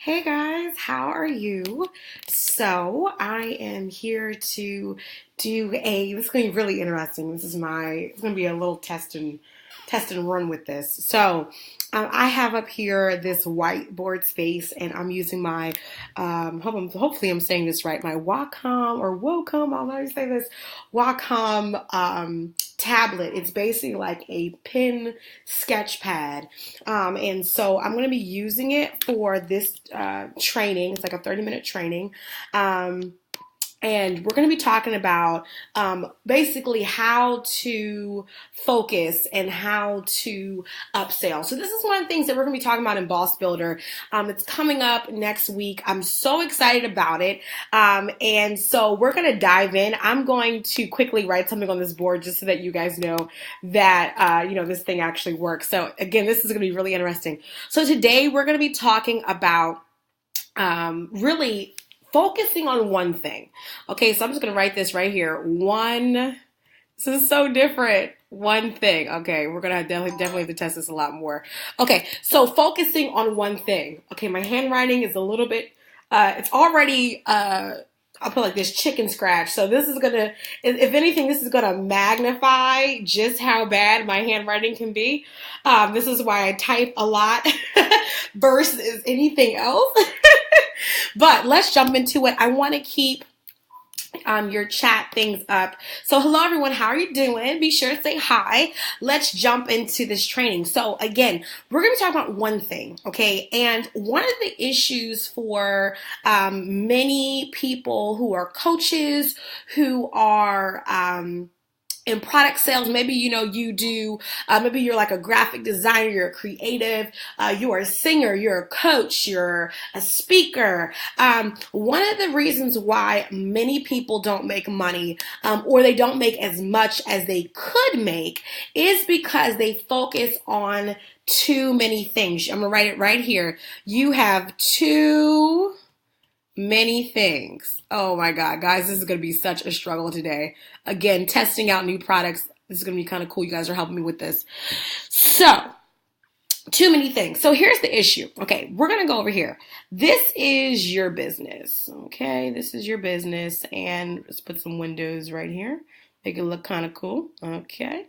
Hey guys, how are you? So I am here to this is going to be really interesting. It's going to be a little test and run with this. I have up here this whiteboard space and I'm using my, hopefully I'm saying this right, my Wacom, I'll let me say this, Wacom, tablet. It's basically like a pen sketch pad. And so I'm going to be using it for this training. It's like a 30-minute training. And we're going to be talking about basically how to focus and how to upsell. So this is one of the things that we're going to be talking about in Boss Builder. It's coming up next week. I'm so excited about it. And so we're going to dive in. I'm going to quickly write something on this board just so that you guys know that, this thing actually works. So again, this is going to be really interesting. So today we're going to be talking about really focusing on one thing. Okay, so I'm just going to write this right here. This is so different. One thing. Okay, we're going to definitely have to test this a lot more. Okay, so focusing on one thing. Okay, my handwriting is a little bit, it's already, I'll put like this chicken scratch. So this is going to, if anything, this is going to magnify just how bad my handwriting can be. This is why I type a lot versus anything else. But let's jump into it. I want to keep your chat things up. So hello everyone, how are you doing? Be sure to say hi. Let's jump into this training. So again, we're going to talk about one thing, okay? And one of the issues for many people who are coaches, who are in product sales, maybe you do, maybe you're like a graphic designer, you're a creative, you're a singer, you're a coach, you're a speaker. One of the reasons why many people don't make money, or they don't make as much as they could make, is because they focus on too many things. I'm gonna write it right here. You have too many things. Oh my God, guys, this is going to be such a struggle today. Again, testing out new products. This is going to be kind of cool. You guys are helping me with this. So, too many things. So here's the issue. Okay, we're going to go over here. This is your business. Okay, this is your business. And let's put some windows right here. Make it look kind of cool. Okay,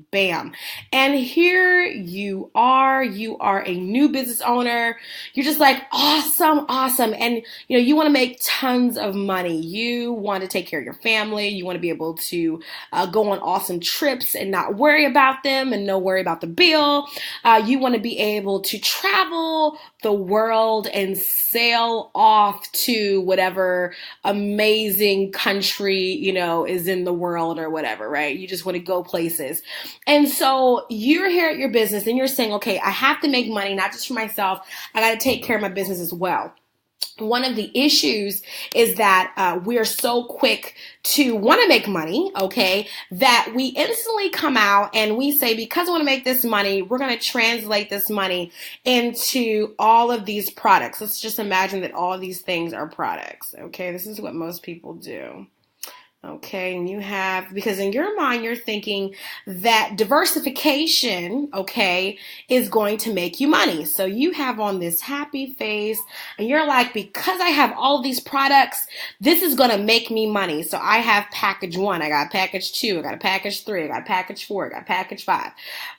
bam. And here you are a new business owner. You're just like, awesome. And you want to make tons of money. You want to take care of your family. You want to be able to go on awesome trips and not worry about them and no worry about the bill. You want to be able to travel the world and sail off to whatever amazing country, is in the world or whatever, right? You just want to go places. And so you're here at your business and you're saying, okay, I have to make money, not just for myself. I got to take care of my business as well. One of the issues is that we're so quick to want to make money, okay, that we instantly come out and we say, because I want to make this money, we're going to translate this money into all of these products. Let's just imagine that all these things are products, okay? This is what most people do. Okay, and because in your mind, you're thinking that diversification, okay, is going to make you money. So you have on this happy face and you're like, because I have all these products, this is going to make me money. So I have package 1, I got package 2, I got a package 3, I got package 4, I got package 5.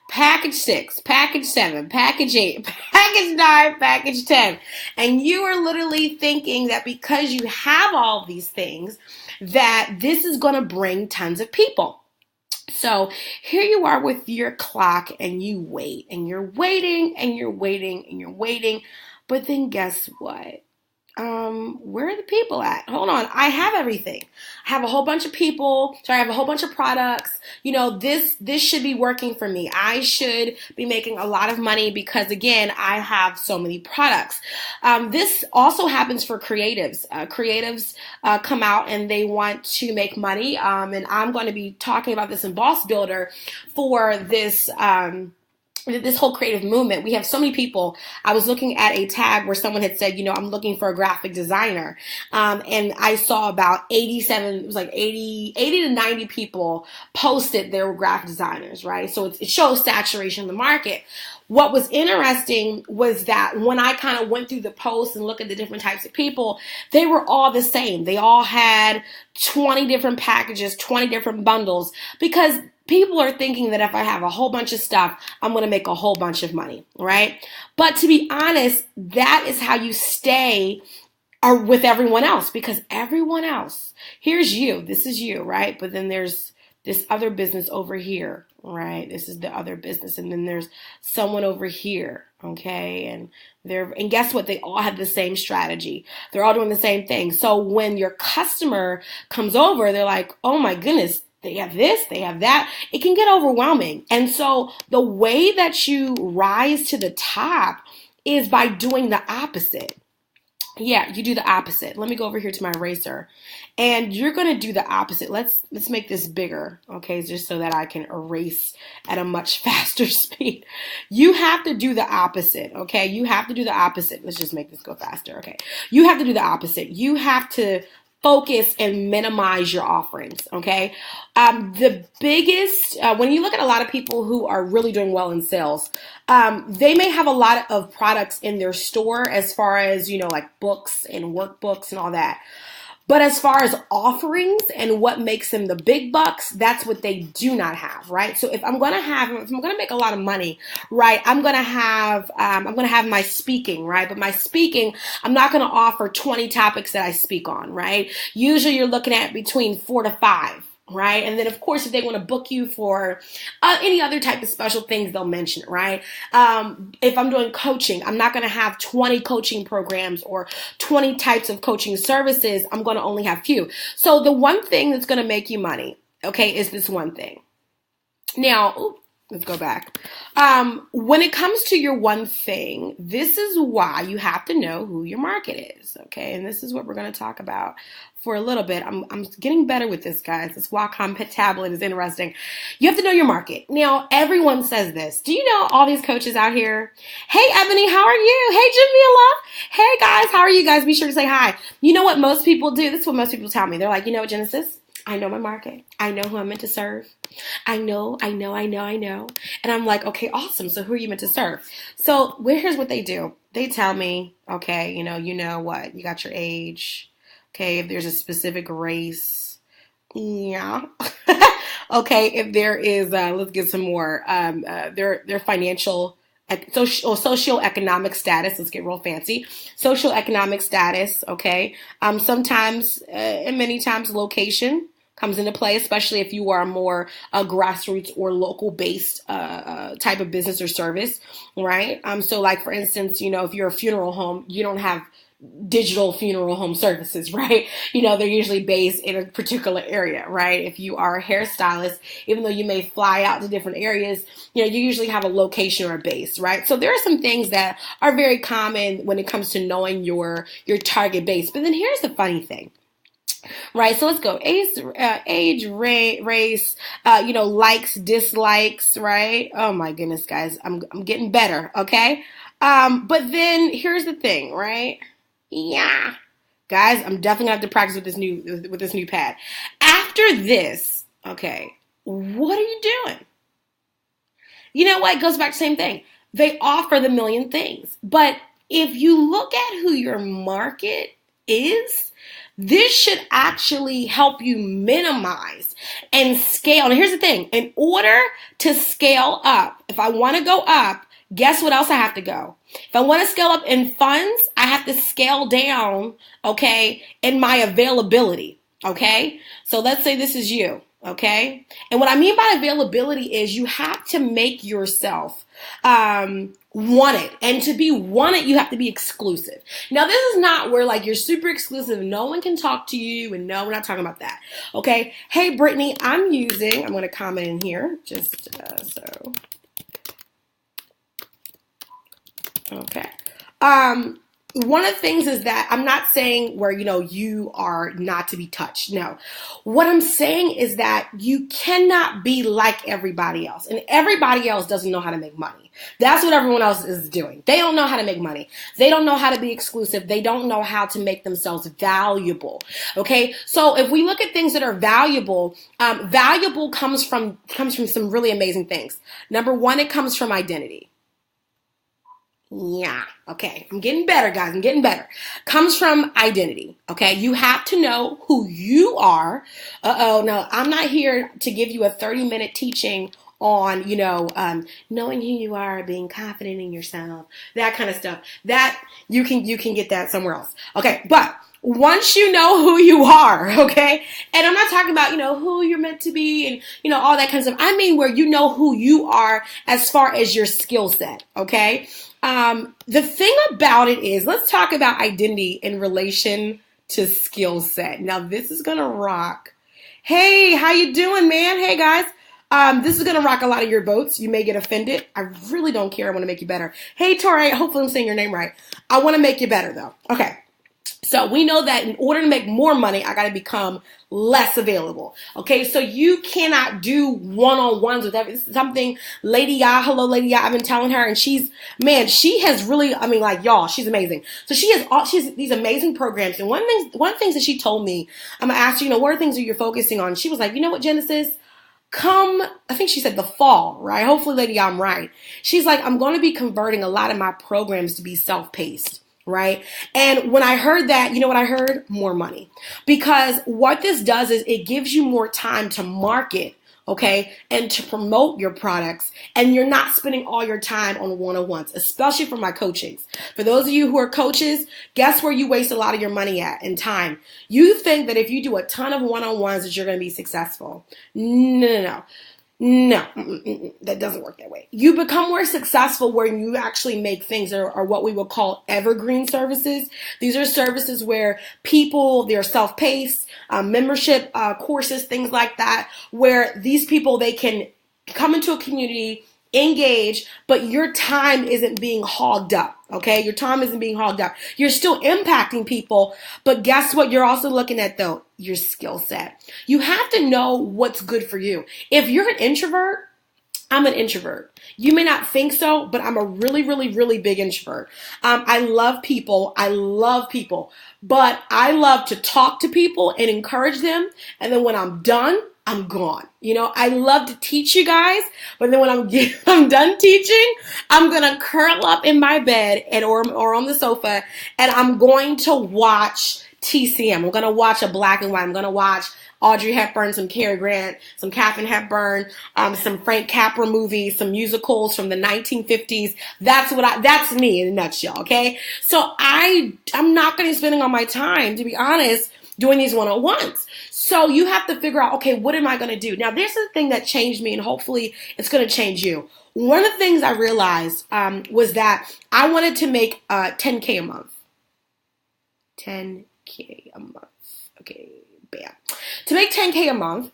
Package 6, package 7, package 8, package 9, package 10. And you are literally thinking that because you have all these things, that this is going to bring tons of people. So here you are with your clock and you wait and you're waiting and you're waiting and you're waiting. But then guess what? Where are the people at? Hold on. I have everything. I have a whole bunch of people. I have a whole bunch of products. This should be working for me. I should be making a lot of money because again, I have so many products. This also happens for creatives. Creatives come out and they want to make money. And I'm going to be talking about this in Boss Builder for this, this whole creative movement, we have so many people. I was looking at a tag where someone had said, I'm looking for a graphic designer. And I saw about 87, it was like 80 to 90 people posted they were graphic designers, right? So it shows saturation in the market. What was interesting was that when I kind of went through the posts and looked at the different types of people, they were all the same. They all had 20 different packages, 20 different bundles, because people are thinking that if I have a whole bunch of stuff, I'm going to make a whole bunch of money, right? But to be honest, that is how you stay with everyone else, because everyone else, here's you, this is you, right? But then there's this other business over here, right? This is the other business. And then there's someone over here, okay? And guess what? They all have the same strategy. They're all doing the same thing. So when your customer comes over, they're like, oh my goodness, they have this, they have that. It can get overwhelming. And so the way that you rise to the top is by doing the opposite. Yeah, you do the opposite. Let me go over here to my eraser. And you're going to do the opposite. Let's make this bigger, okay, just so that I can erase at a much faster speed. You have to do the opposite, okay? You have to do the opposite. Let's just make this go faster, okay? You have to do the opposite. You have to focus and minimize your offerings, okay? The biggest, when you look at a lot of people who are really doing well in sales, they may have a lot of products in their store as far as, like books and workbooks and all that. But as far as offerings and what makes them the big bucks, that's what they do not have, right? So if I'm going to make a lot of money, right, I'm going to have my speaking, right? But my speaking, I'm not going to offer 20 topics that I speak on, right? Usually you're looking at between 4 to 5. Right. And then, of course, if they want to book you for any other type of special things, they'll mention it. Right. If I'm doing coaching, I'm not going to have 20 coaching programs or 20 types of coaching services. I'm going to only have few. So the one thing that's going to make you money, okay, is this one thing. Now, let's go back. When it comes to your one thing, this is why you have to know who your market is. Okay. And this is what we're going to talk about for a little bit. I'm getting better with this, guys. This Wacom tablet is interesting. You have to know your market. Now, everyone says this. Do you know all these coaches out here? Hey, Ebony, how are you? Hey, Jamila. Hey, guys, how are you guys? Be sure to say hi. You know what most people do? This is what most people tell me. They're like, Genesis, I know my market. I know who I'm meant to serve. I know. And I'm like, okay, awesome. So who are you meant to serve? So here's what they do. They tell me, okay, you know what? You got your age. Okay, if there's a specific race, yeah. Okay, if there is, let's get some more, their financial, socioeconomic status, let's get real fancy. Socioeconomic status, okay. Sometimes, and many times, location comes into play, especially if you are more grassroots or local based type of business or service, right? So like, for instance, if you're a funeral home, you don't have digital funeral home services, right? They're usually based in a particular area, right? If you are a hairstylist, even though you may fly out to different areas, you usually have a location or a base, right? So there are some things that are very common when it comes to knowing your target base. But then here's the funny thing. Right, so let's go. Age, race, likes, dislikes, right? Oh my goodness, guys, I'm getting better, okay? But then here's the thing, right? Yeah, guys, I'm definitely gonna have to practice with this new pad. After this, okay, what are you doing? You know what? It goes back to the same thing. They offer the million things, but if you look at who your market is, this should actually help you minimize and scale. And here's the thing. In order to scale up, if I want to go up, guess what else I have to go? If I want to scale up in funds, I have to scale down, okay, in my availability, okay? So let's say this is you, okay? And what I mean by availability is you have to make yourself wanted. And to be wanted, you have to be exclusive. Now, this is not where like you're super exclusive and no one can talk to you. And no, we're not talking about that. Okay. Hey, Brittany, I'm going to comment in here just so. Okay. one of the things is that I'm not saying where, you are not to be touched. No. What I'm saying is that you cannot be like everybody else. And everybody else doesn't know how to make money. That's what everyone else is doing. They don't know how to make money. They don't know how to be exclusive. They don't know how to make themselves valuable. Okay. So if we look at things that are valuable, valuable comes from some really amazing things. Number one, it comes from identity. Yeah. Okay. I'm getting better, guys. I'm getting better. Comes from identity. Okay. You have to know who you are. No, I'm not here to give you a 30-minute teaching on, knowing who you are, being confident in yourself, that kind of stuff. That you can get that somewhere else. Okay. But once you know who you are, okay, and I'm not talking about, who you're meant to be and, all that kind of stuff. I mean, where you know who you are as far as your skill set, okay? The thing about it is, let's talk about identity in relation to skill set. Now, this is going to rock. Hey, how you doing, man? Hey, guys. This is going to rock a lot of your boats. You may get offended. I really don't care. I want to make you better. Hey, Tori, hopefully I'm saying your name right. I want to make you better, though. Okay. So we know that in order to make more money, I got to become less available. Okay, so you cannot do one-on-ones with every something. Lady Ya, hello, Lady Ya. I've been telling her, and she has really, y'all, she's amazing. So she has these amazing programs. And one of the things that she told me, I'm gonna ask you, what are things that you're focusing on? She was like, you know what, Genesis? I think she said the fall, right? Hopefully, Lady Ya, I'm right. She's like, I'm going to be converting a lot of my programs to be self-paced. Right. And when I heard that, you know what I heard? More money. Because what this does is it gives you more time to market, okay, and to promote your products. And you're not spending all your time on one-on-ones, especially for my coachings. For those of you who are coaches, guess where you waste a lot of your money at and time? You think that if you do a ton of one-on-ones that you're going to be successful. No. No, that doesn't work that way. You become more successful when you actually make things that are what we would call evergreen services. These are services where they're self-paced, membership courses, things like that, where these people, they can come into a community, engage, but your time isn't being hogged up, okay? Your time isn't being hogged up. You're still impacting people, but guess what you're also looking at, though? Your skill set. You have to know what's good for you. If you're an introvert, I'm an introvert. You may not think so, but I'm a really, really, really big introvert. I love people. But I love to talk to people and encourage them. And then when I'm done, I'm gone. I love to teach you guys, but then when I'm done teaching, I'm going to curl up in my bed or on the sofa, and I'm going to watch TCM. I'm going to watch a black and white. I'm going to watch Audrey Hepburn, some Cary Grant, some Katharine Hepburn, some Frank Capra movies, some musicals from the 1950s. That's me in a nutshell. Okay. So I'm not going to be spending all my time, to be honest, doing these one-on-ones. So you have to figure out, okay, what am I going to do? Now, there's a thing that changed me, and hopefully it's going to change you. One of the things I realized was that I wanted to make $10K a month. $10K a month. Okay, bam. To make $10K a month,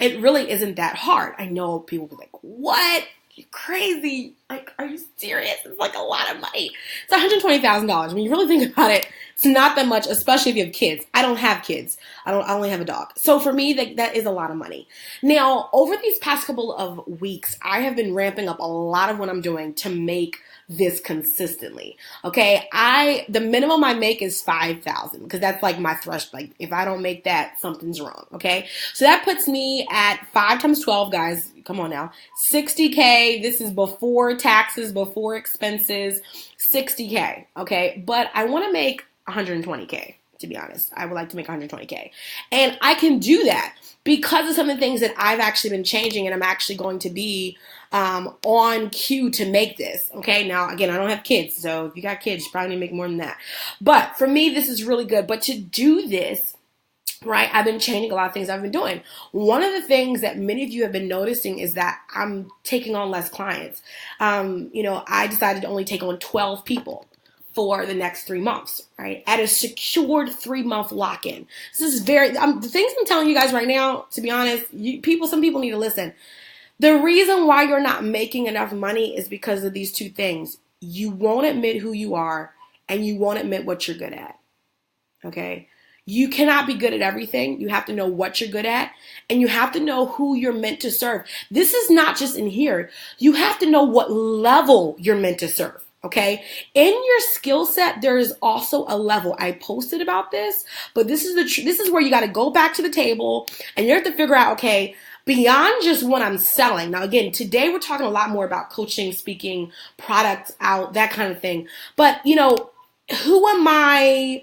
it really isn't that hard. I know people will be like, what? You're crazy. Like, are you serious? It's like a lot of money. It's $120,000. When you really think about it, it's not that much, especially if you have kids. I don't have kids. I only have a dog. So for me, that is a lot of money. Now, over these past couple of weeks, I have been ramping up a lot of what I'm doing to make this consistently. Okay. The minimum I make is 5,000 because that's like my threshold. Like if I don't make that, something's wrong. Okay. So that puts me at 5 times 12, guys. Come on now. 60K. This is before taxes, before expenses, 60K. Okay. But I want to make 120K. To be honest, I would like to make 120K. And I can do that because of some of the things that I've actually been changing, and I'm actually going to be on cue to make this. Okay. Now, again, I don't have kids. So if you got kids, you probably need to make more than that. But for me, this is really good. But to do this, right, I've been changing a lot of things I've been doing. One of the things that many of you have been noticing is that I'm taking on less clients. I decided to only take on 12 people for the next 3 months, right? At a secured 3-month lock-in. This is the things I'm telling you guys right now, to be honest, some people need to listen. The reason why you're not making enough money is because of these two things. You won't admit who you are, and you won't admit what you're good at. Okay? You cannot be good at everything. You have to know what you're good at, and you have to know who you're meant to serve. This is not just in here. You have to know what level you're meant to serve. Okay. In your skill set, there is also a level. I posted about this, but this is where you got to go back to the table and you have to figure out, okay, beyond just what I'm selling. Now, again, today we're talking a lot more about coaching, speaking, products out, that kind of thing. But, who am I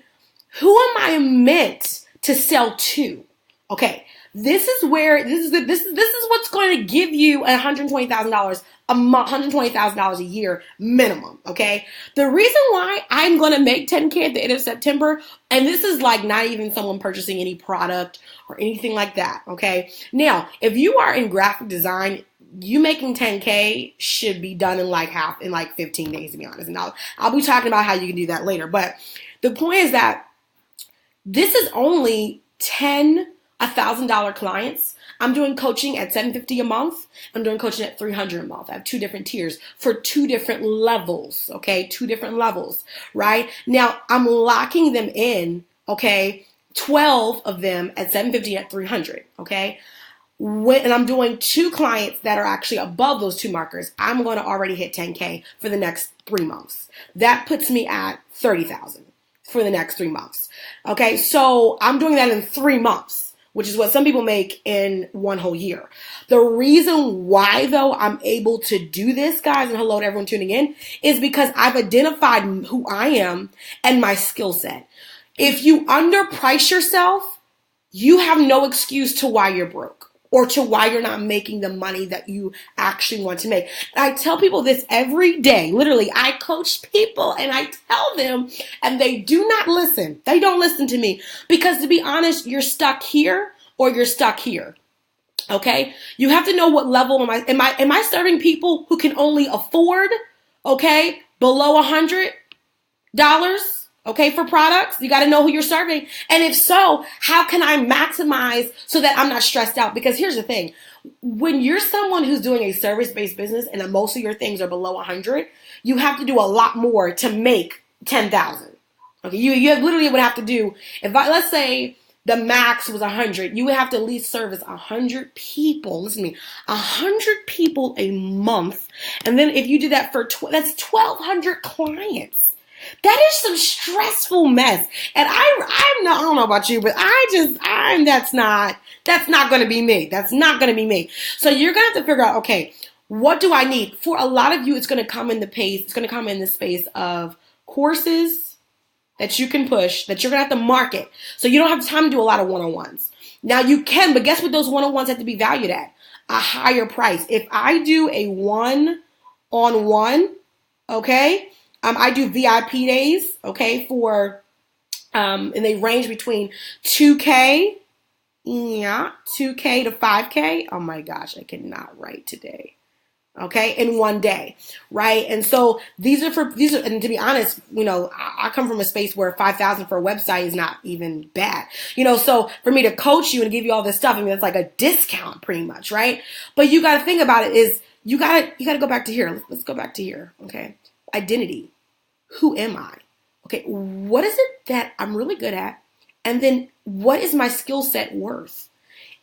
meant to sell to? Okay. This is what's going to give you $120,000 a month, $120,000 a year minimum. Okay. The reason why I'm going to make 10K at the end of September, and this is like not even someone purchasing any product or anything like that. Okay. Now, if you are in graphic design, you making 10K should be done in like 15 days, to be honest. And I'll be talking about how you can do that later. But the point is that this is only $1,000 clients. I'm doing coaching at $750 a month. I'm doing coaching at $300 a month. I have 2 different tiers for 2 different levels. Okay. 2 different levels, right? Now I'm locking them in. Okay. 12 of them at $750 at $300. Okay. And I'm doing 2 clients that are actually above those 2 markers. I'm going to already hit 10K for the next 3 months. That puts me at 30,000 for the next 3 months. Okay. So I'm doing that in 3 months, which is what some people make in 1 whole year. The reason why, though, I'm able to do this, guys, and hello to everyone tuning in, is because I've identified who I am and my skill set. If you underprice yourself, you have no excuse to why you're broke or to why you're not making the money that you actually want to make. And I tell people this every day. Literally, I coach people and I tell them, and they do not listen. They don't listen to me because, to be honest, you're stuck here or you're stuck here. Okay? You have to know what level am I serving people who can only afford, okay, below $100? Okay, for products. You got to know who you're serving. And if so, how can I maximize so that I'm not stressed out? Because here's the thing. When you're someone who's doing a service-based business and most of your things are below 100, you have to do a lot more to make 10,000. Okay, you literally would have to do, let's say the max was 100, you would have to at least service 100 people. Listen to me, 100 people a month. And then if you do that for, that's 1,200 clients. That is some stressful mess. And I don't know about you, but that's not going to be me. That's not going to be me. So you're going to have to figure out, okay, what do I need? For a lot of you, it's going to come in the space of courses that you can push, that you're going to have to market. So you don't have time to do a lot of one-on-ones. Now you can, but guess what those one-on-ones have to be valued at? A higher price. If I do a one-on-one, okay, I do VIP days, okay, and they range between 2K to 5K. Oh my gosh, I cannot write today. Okay, in one day, right? And so these are, and to be honest, I come from a space where 5,000 for a website is not even bad. So for me to coach you and give you all this stuff, it's like a discount pretty much, right? But you got to think about it is you got to go back to here. Let's go back to here. Okay. Identity. Who am I? Okay, what is it that I'm really good at? And then what is my skill set worth?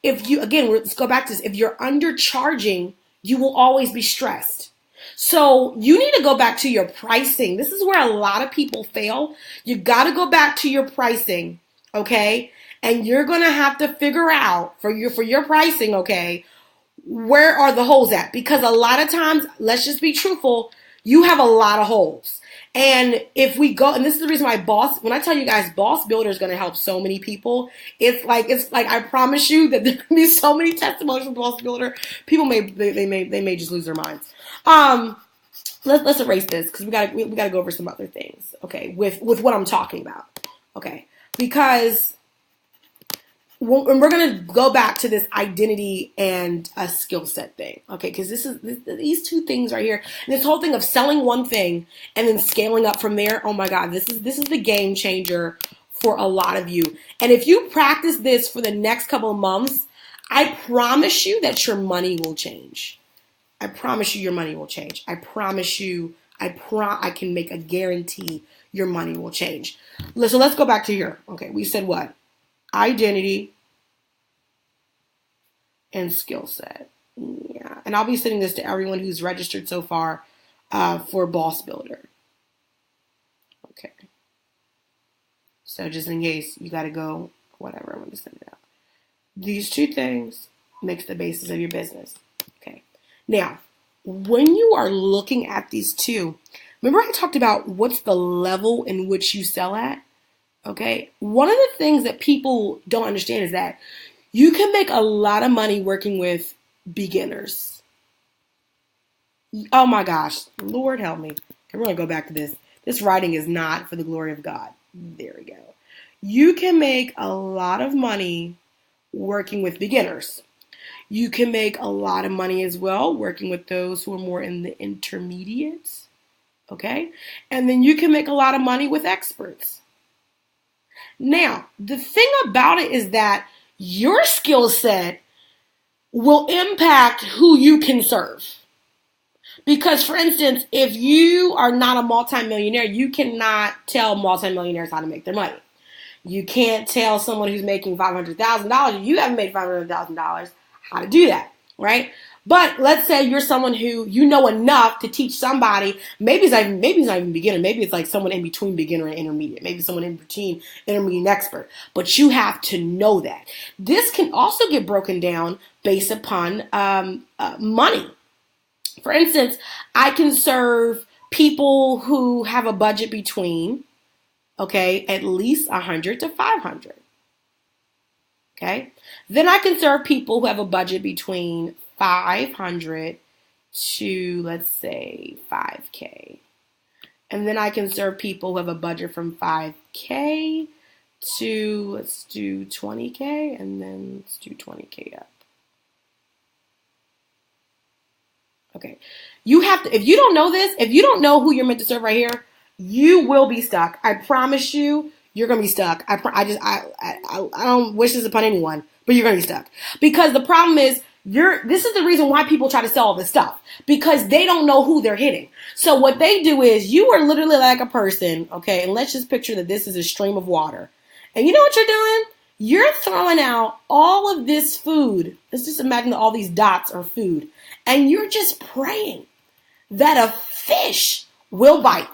Let's go back to this. If you're undercharging, you will always be stressed. So you need to go back to your pricing. This is where a lot of people fail. You got to go back to your pricing, okay? And you're going to have to figure out for your pricing, okay, where are the holes at? Because a lot of times, let's just be truthful, you have a lot of holes. And if we go, and this is the reason why when I tell you guys, Boss Builder is going to help so many people. It's like, I promise you that there can be so many testimonies from Boss Builder. People may just lose their minds. Let's erase this because we gotta go over some other things. Okay. With what I'm talking about. Okay. Because we're going to go back to this identity and a skill set thing. Okay. Cause these 2 things right here, and this whole thing of selling one thing and then scaling up from there. Oh my God, this is the game changer for a lot of you. And if you practice this for the next couple of months, I promise you that your money will change. I promise you your money will change. I promise you, I can make a guarantee your money will change. So let's go back to here. Okay, we said what? Identity and skill set. Yeah, and I'll be sending this to everyone who's registered so far for Boss Builder. Okay. So just in case you got to go, whatever, I'm going to send it out. These two things makes the basis of your business. Okay. Now, when you are looking at these two, remember I talked about what's the level in which you sell at? Okay. One of the things that people don't understand is that you can make a lot of money working with beginners. Oh my gosh. Lord help me. I'm going to go back to this. This writing is not for the glory of God. There we go. You can make a lot of money working with beginners. You can make a lot of money as well working with those who are more in the intermediates. Okay? And then you can make a lot of money with experts. Now, the thing about it is that your skill set will impact who you can serve. Because, for instance, if you are not a multimillionaire, you cannot tell multimillionaires how to make their money. You can't tell someone who's making $500,000, you haven't made $500,000, how to do that, right? But let's say you're someone who you know enough to teach somebody, maybe it's not even beginner, maybe it's like someone in between beginner and intermediate, maybe someone in between intermediate and expert, but you have to know that. This can also get broken down based upon money. For instance, I can serve people who have a budget between, okay, at least 100 to 500. Okay. Then I can serve people who have a budget between 500 to, let's say, 5K. And then I can serve people who have a budget from 5K to, let's do 20K, and then let's do 20K up. Okay. You have to, if you don't know this, if you don't know who you're meant to serve right here, you will be stuck. I promise you, you're going to be stuck. I don't wish this upon anyone, but you're going to be stuck. Because the problem is, this is the reason why people try to sell all this stuff. Because they don't know who they're hitting. So what they do is, you are literally like a person, okay, and let's just picture that this is a stream of water. And you know what you're doing? You're throwing out all of this food. Let's just imagine that all these dots are food. And you're just praying that a fish will bite.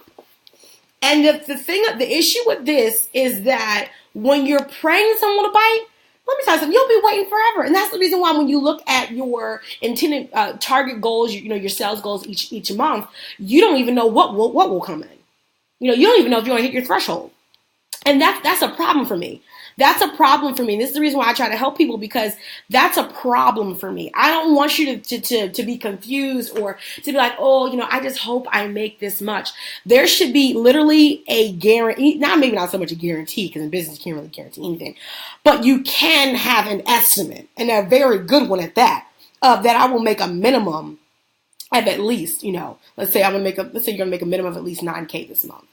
And the issue with this is that when you're praying someone to bite, let me tell you something, you'll be waiting forever. And that's the reason why when you look at your intended target goals, your sales goals each month, you don't even know what will come in. You don't even know if you're going to hit your threshold. And that's a problem for me. That's a problem for me. This is the reason why I try to help people, because that's a problem for me. I don't want you to be confused or to be like, oh, I just hope I make this much. There should be literally a guarantee, maybe not so much a guarantee, because in business you can't really guarantee anything, but you can have an estimate, and a very good one at that, that I will make a minimum of at least, let's say you're going to make a minimum of at least 9K this month.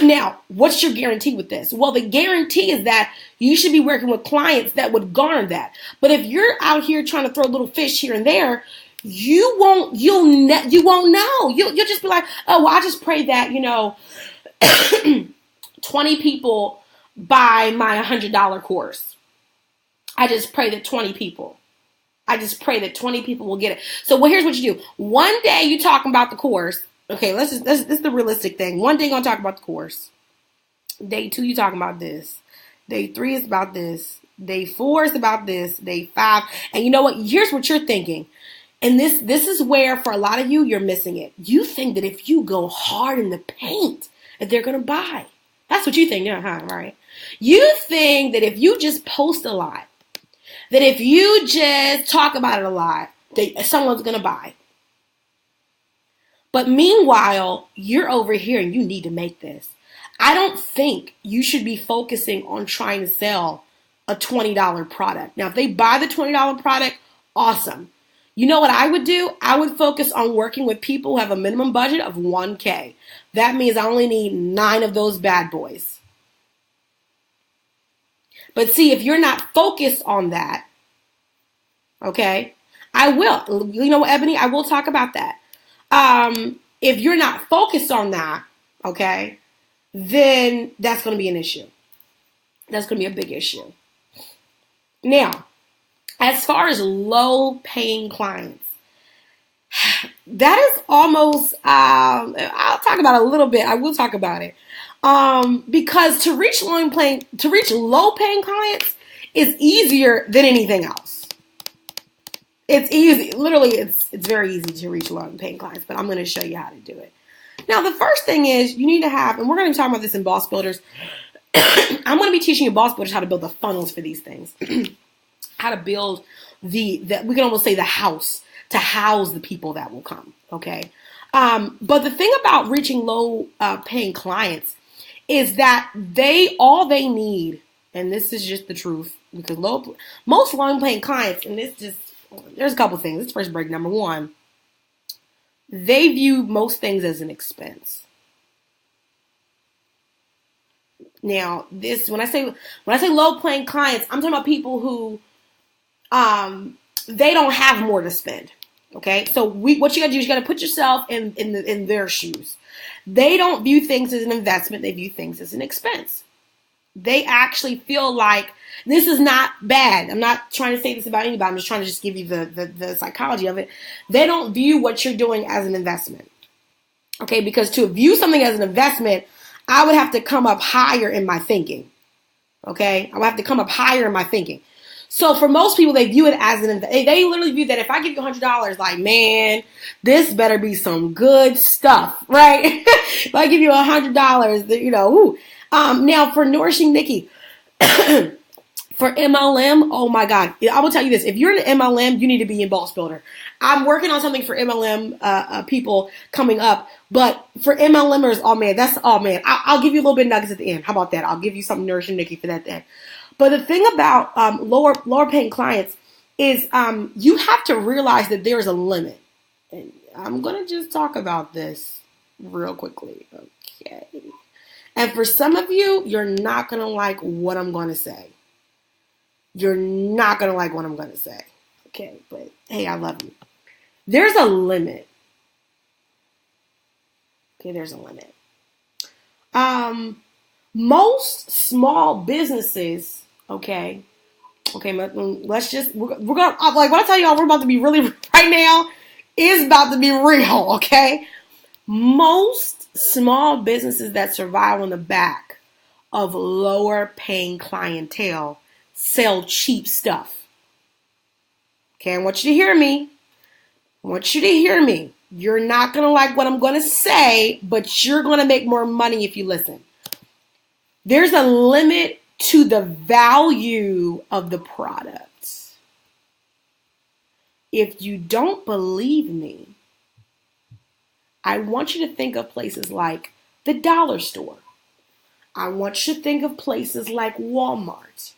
Now, what's your guarantee with this? Well, the guarantee is that you should be working with clients that would garner that. But if you're out here trying to throw little fish here and there, you won't know. You'll just be like, oh, well, I just pray that, 20 people buy my $100 course. I just pray that 20 people will get it. So here's what you do. One day you talking about the course. Okay, this is the realistic thing. One day you're going to talk about the course. Day 2, you're talking about this. Day 3 is about this. Day 4 is about this. Day 5. And you know what? Here's what you're thinking. And this is where, for a lot of you, you're missing it. You think that if you go hard in the paint, that they're going to buy. That's what you think, right? You think that if you just post a lot, that if you just talk about it a lot, that someone's going to buy. But meanwhile, you're over here and you need to make this. I don't think you should be focusing on trying to sell a $20 product. Now, if they buy the $20 product, awesome. You know what I would do? I would focus on working with people who have a minimum budget of 1K. That means I only need 9 of those bad boys. But see, if you're not focused on that, okay, I will. You know what, Ebony? I will talk about that. If you're not focused on that, okay, then that's going to be an issue. That's going to be a big issue. Now, as far as low paying clients, that is almost, I'll talk about it a little bit. I will talk about it. Because to reach low paying clients is easier than anything else. It's easy. Literally, it's very easy to reach low paying clients, but I'm going to show you how to do it. Now, the first thing is you need to have, and we're going to be talking about this in Boss Builders. I'm going to be teaching you Boss Builders how to build the funnels for these things. How to build we can almost say the house to house the people that will come. Okay. But the thing about reaching low paying clients is that all they need, and this is just the truth, because most low paying clients, and there's a couple things. Let's first break. Number one, they view most things as an expense. Now, when I say low paying clients, I'm talking about people who they don't have more to spend. Okay, so what you gotta do is you gotta put yourself in their shoes. They don't view things as an investment; they view things as an expense. They actually feel like this is not bad. I'm not trying to say this about anybody. I'm just trying to give you the psychology of it. They don't view what you're doing as an investment. Okay, because to view something as an investment, I would have to come up higher in my thinking. Okay, I would have to come up higher in my thinking. So for most people, they view it as they literally view that if I give you $100, like, man, this better be some good stuff, right? If I give you $100, now for Nourishing Nikki, for MLM, oh my God, I will tell you this. If you're in MLM, you need to be in Boss Builder. I'm working on something for MLM people coming up, but for MLMers, oh man, I'll give you a little bit of nuggets at the end. How about that? I'll give you something Nourishing Nikki for that then. But the thing about lower paying clients is you have to realize that there's a limit. And I'm going to just talk about this real quickly. Okay. And for some of you, you're not going to like what I'm going to say. You're not going to like what I'm going to say. Okay. But hey, I love you. There's a limit. Okay. There's a limit. Most small businesses, okay, let's just, we're going to, like, what I tell y'all, we're about to be really, right now, is about to be real, okay? Most small businesses that survive on the back of lower paying clientele sell cheap stuff. Okay, I want you to hear me. You're not going to like what I'm going to say, but you're going to make more money if you listen. There's a limit to the value of the product. If you don't believe me, I want you to think of places like the dollar store. I want you to think of places like Walmart.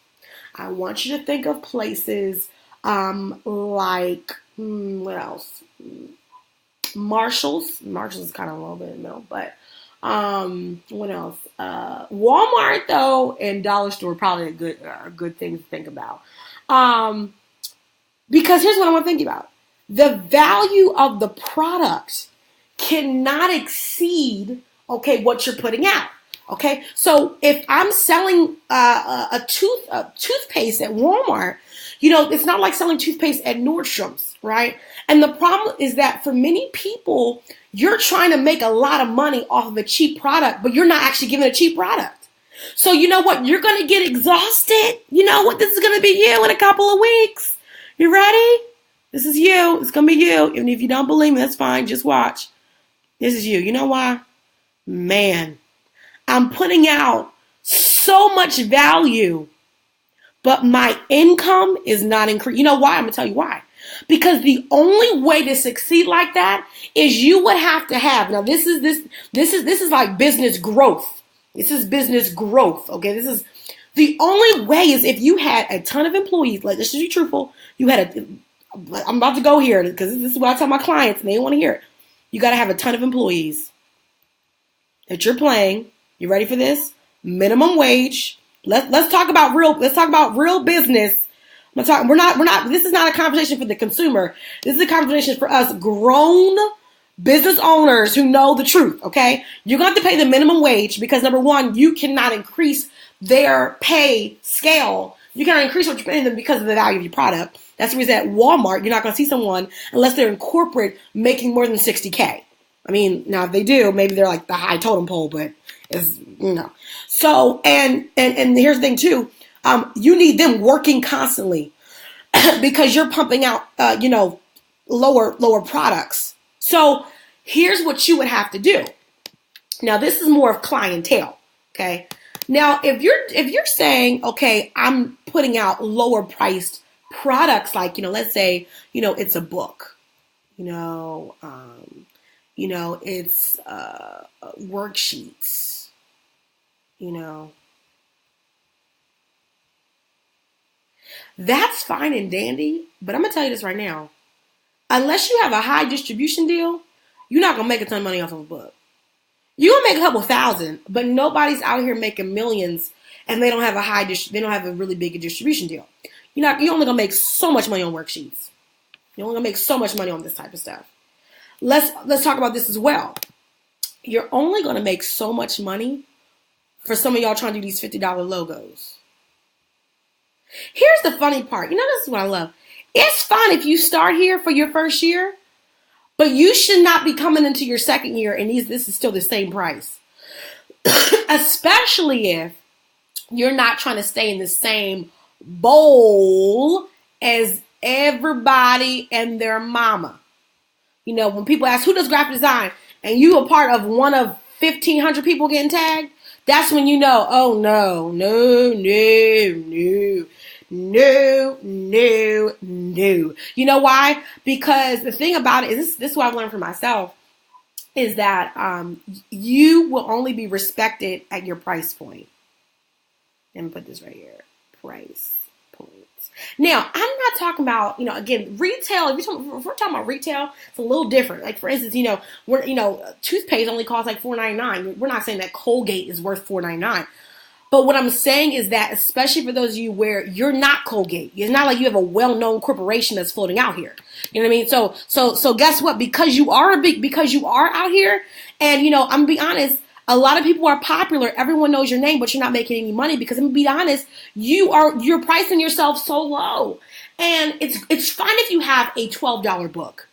I want you to think of places like, what else? Marshalls. Marshalls is kind of a little bit in the middle, but what else? Walmart though, and Dollar Store probably are good things to think about. Because here's what I want to think about. The value of the product cannot exceed, okay, what you're putting out. Okay. So if I'm selling a toothpaste at Walmart, it's not like selling toothpaste at Nordstrom's, right? And the problem is that for many people, you're trying to make a lot of money off of a cheap product, but you're not actually giving a cheap product. So you know what? You're going to get exhausted. You know what? This is going to be you in a couple of weeks. You ready? This is you. It's going to be you. And if you don't believe me, that's fine. Just watch. This is you. You know why? Man, I'm putting out so much value, but my income is not increasing. You know why? I'm going to tell you why. Because the only way to succeed like that is you would have to have. Now, this is like business growth. This is business growth. Okay, this is the only way is if you had a ton of employees. Like, this is be truthful. I'm about to go here because this is what I tell my clients, and they want to hear it. You got to have a ton of employees that you're paying. You ready for this? Minimum wage. Let's talk about real. Let's talk about real business. We're not. This is not a conversation for the consumer. This is a conversation for us grown business owners who know the truth, okay? You're going to have to pay the minimum wage because, number one, you cannot increase their pay scale. You cannot increase what you're paying them because of the value of your product. That's the reason at Walmart, you're not going to see someone, unless they're in corporate, making more than $60K. I mean, now if they do, maybe they're like the high totem pole, but it's, So, and here's the thing too, you need them working constantly because you're pumping out, lower products. So here's what you would have to do. Now, this is more of clientele. Okay. Now, if you're saying, okay, I'm putting out lower priced products, like, let's say, it's a book, it's worksheets, that's fine and dandy. But I'm going to tell you this right now. Unless you have a high distribution deal, you're not going to make a ton of money off of a book. You're going to make a couple thousand, but nobody's out here making millions and they don't have they don't have a really big distribution deal. You're only going to make so much money on worksheets. You're only going to make so much money on this type of stuff. Let's talk about this as well. You're only going to make so much money for some of y'all trying to do these $50 logos. Here's the funny part. This is what I love. It's fine if you start here for your first year, but you should not be coming into your second year and this is still the same price. Especially if you're not trying to stay in the same bowl as everybody and their mama. When people ask, who does graphic design? And you are part of one of 1,500 people getting tagged, that's when oh, no. You know why? Because the thing about it is, this is what I've learned for myself, is that you will only be respected at your price point. Let me put this right here. Price points. Now, I'm not talking about, again, retail. If we're talking about retail, it's a little different. Like, for instance, toothpaste only costs like $4.99. We're not saying that Colgate is worth $4.99. But what I'm saying is that, especially for those of you where you're not Colgate, it's not like you have a well-known corporation that's floating out here. You know what I mean? So guess what? Because you are out here, and I'm gonna be honest, a lot of people are popular. Everyone knows your name, but you're not making any money because, I'm gonna be honest, you're pricing yourself so low. And it's fine if you have a $12 book.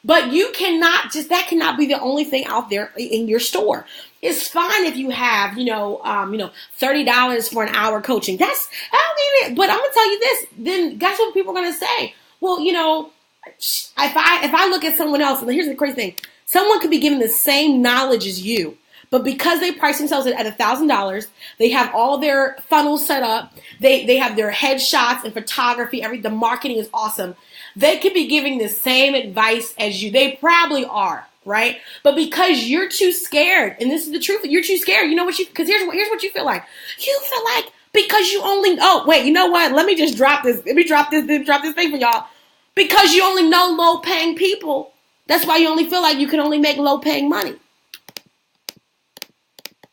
But that cannot be the only thing out there in your store. It's fine if you have, $30 for an hour coaching. I don't need it. But I'm going to tell you this, then guess what people are going to say? Well, if I look at someone else, and here's the crazy thing, someone could be given the same knowledge as you, but because they price themselves at $1,000, they have all their funnels set up, they have their headshots and photography, the marketing is awesome. They could be giving the same advice as you. They probably are, right? But because you're too scared, and this is the truth, you're too scared. Because here's what you feel like. You feel like because you only, you know what? Let me just drop this. Let me drop this thing for y'all. Because you only know low-paying people, that's why you only feel like you can only make low-paying money.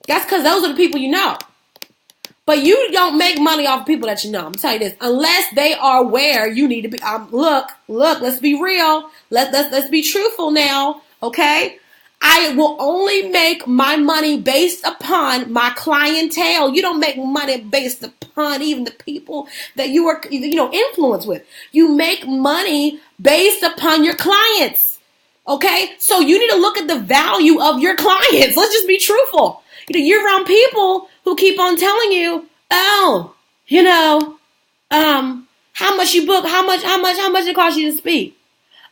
That's because those are the people you know. But you don't make money off of people that you know. I'm telling you this. Unless they are where you need to be. Look, let's be real. Let's be truthful now. Okay? I will only make my money based upon my clientele. You don't make money based upon even the people that you are, influenced with. You make money based upon your clients. Okay? So you need to look at the value of your clients. Let's just be truthful. You're around people who keep on telling you, how much you book, how much it costs you to speak.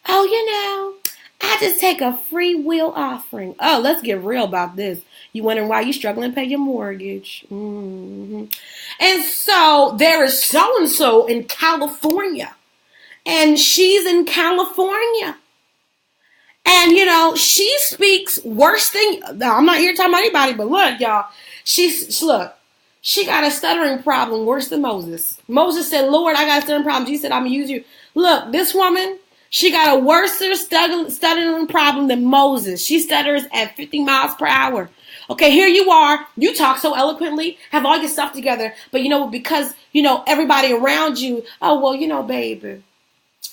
I just take a free will offering. Oh, let's get real about this. You wondering why you're struggling to pay your mortgage. Mm-hmm. And so there is so-and-so in California. And she's in California. And, she speaks worse than, I'm not here talking about anybody, but look, y'all, she got a stuttering problem worse than Moses. Moses said, Lord, I got a stuttering problem. Jesus said, I'm going to use you. Look, this woman, she got a worse stuttering problem than Moses. She stutters at 50 miles per hour. Okay, here you are. You talk so eloquently, have all your stuff together. But, because, everybody around you, baby,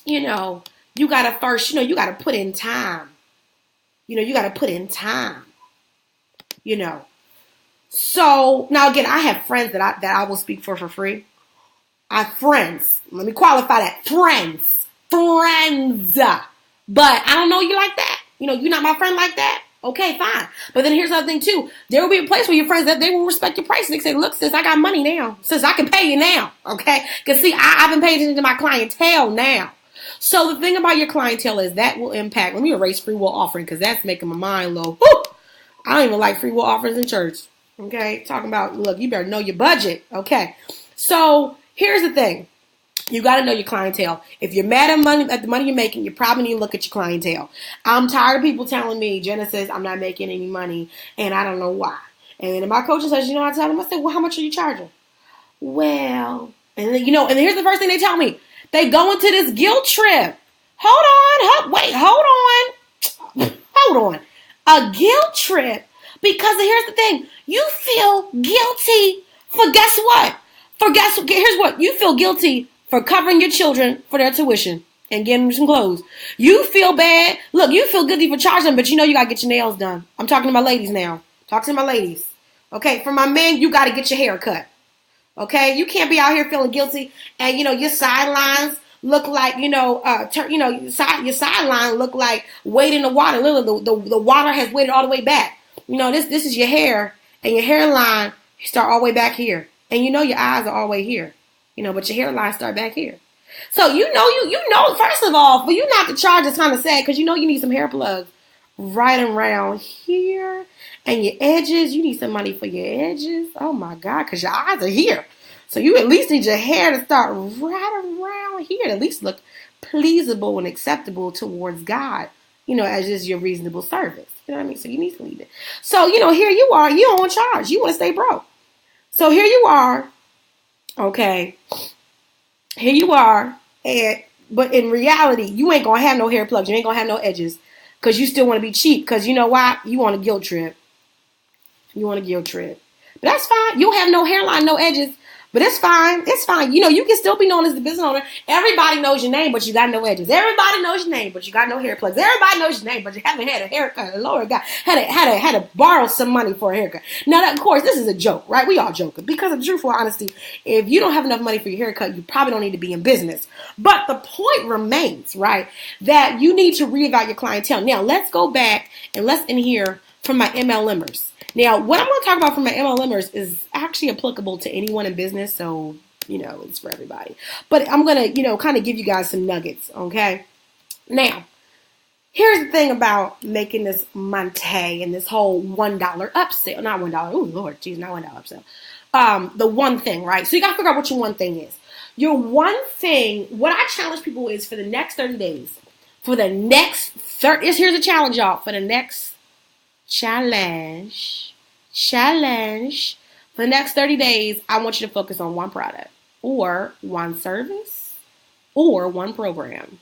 you got to first, you got to put in time. You got to put in time, So now again, I have friends that I will speak for free. I have friends. Let me qualify that. Friends. But I don't know you like that. You're not my friend like that. Okay, fine. But then here's the other thing too. There will be a place where your friends that they will respect your price. They say, look, sis, I got money now. Sis, I can pay you now. Okay? Because see, I've been paying attention to my clientele now. So the thing about your clientele is that will impact. Let me erase free will offering because that's making my mind low. Woo! I don't even like free will offerings in church. Okay? Talking about, look, you better know your budget. Okay? So here's the thing. You got to know your clientele. If you're mad at the money you're making, you probably need to look at your clientele. I'm tired of people telling me, Genesis, I'm not making any money, and I don't know why. And then my coach says, I tell them, I said, well, how much are you charging? Well, and then, and here's the first thing they tell me. They go into this guilt trip. Hold on. A guilt trip. Because here's the thing. You feel guilty for guess what? Here's what. You feel guilty for covering your children for their tuition and getting them some clothes. You feel bad. Look, you feel guilty for charging them, but you got to get your nails done. I'm talking to my ladies now. Talk to my ladies. Okay, for my men, you got to get your hair cut. Okay, you can't be out here feeling guilty and, your sidelines look like, your sideline look like weight in the water. Literally, the water has weighted all the way back. This is your hair and your hairline start all the way back here. And your eyes are all the way here. But your hairline start back here. So, first of all, for you not to charge is kind of sad because you need some hair plugs right around here. And your edges, you need some money for your edges. Oh, my God, because your eyes are here. So you at least need your hair to start right around here to at least look pleasable and acceptable towards God, as just your reasonable service. You know what I mean? So you need to leave it. So, here you are. You don't want to charge. You want to stay broke. So here you are. Okay. Here you are. But in reality, you ain't going to have no hair plugs. You ain't going to have no edges because you still want to be cheap because you know why? You want a guilt trip. But that's fine. You don't have no hairline, no edges. But it's fine. It's fine. You can still be known as the business owner. Everybody knows your name, but you got no edges. Everybody knows your name, but you got no hair plugs. Everybody knows your name, but you haven't had a haircut. Lord God, had to borrow some money for a haircut. Now, of course, this is a joke, right? We all joking because of truthful honesty. If you don't have enough money for your haircut, you probably don't need to be in business. But the point remains, right, that you need to reevaluate your clientele. Now, let's go back and let's hear from my MLMers. Now, what I'm going to talk about from my MLMers is actually applicable to anyone in business, so, it's for everybody. But I'm going to, kind of give you guys some nuggets, okay? Now, here's the thing about making this Monte and this whole $1 upsell. Not $1. Oh, Lord, geez, not $1 upsell. The one thing, right? So you got to figure out what your one thing is. Your one thing, what I challenge people is for the next 30 days, here's a challenge, y'all, for the next challenge. For the next 30 days, I want you to focus on one product or one service or one program.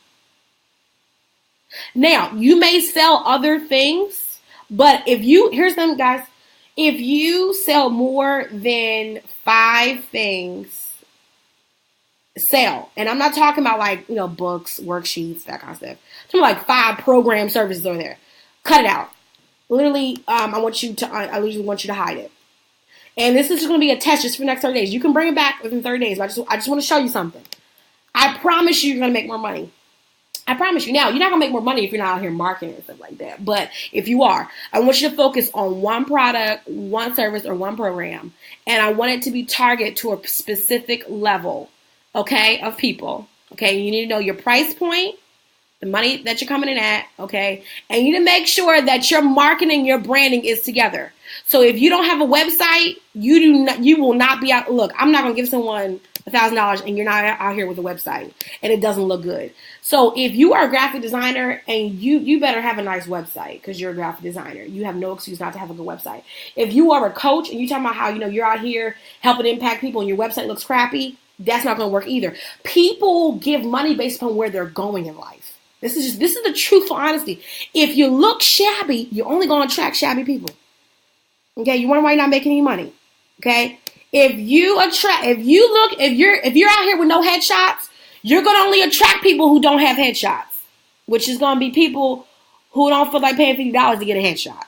Now, you may sell other things, but here's them guys, if you sell more than 5 things, sell. And I'm not talking about like, books, worksheets, that kind of stuff. I'm talking like 5 program services over there. Cut it out. Literally, I usually want you to hide it. And this is going to be a test just for the next 30 days. You can bring it back within 30 days. But I just want to show you something. I promise you're going to make more money. I promise you. Now, you're not going to make more money if you're not out here marketing and stuff like that. But if you are, I want you to focus on one product, one service, or one program. And I want it to be targeted to a specific level, okay, of people. Okay, you need to know your price point, the money that you're coming in at, okay? And you need to make sure that your marketing, your branding is together. So if you don't have a website, you will not be out. Look, I'm not going to give someone $1,000 and you're not out here with a website and it doesn't look good. So if you are a graphic designer and you better have a nice website because you're a graphic designer. You have no excuse not to have a good website. If you are a coach and you're talking about how, you're out here helping impact people and your website looks crappy, that's not going to work either. People give money based upon where they're going in life. This is the truthful honesty. If you look shabby, you're only going to attract shabby people. Okay, you wonder why you're not making any money. Okay, if you're out here with no headshots, you're going to only attract people who don't have headshots, which is going to be people who don't feel like paying $50 to get a headshot.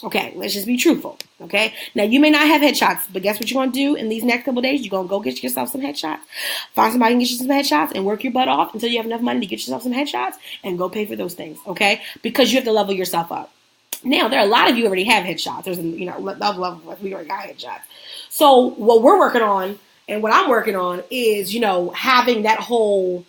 Okay, let's just be truthful. Okay, now you may not have headshots, but guess what you're gonna do in these next couple of days? You're gonna go get yourself some headshots. Find somebody who can get you some headshots and work your butt off until you have enough money to get yourself some headshots and go pay for those things. Okay, because you have to level yourself up. Now there are a lot of you already have headshots. There's we already got headshots. So what we're working on and what I'm working on is having that whole,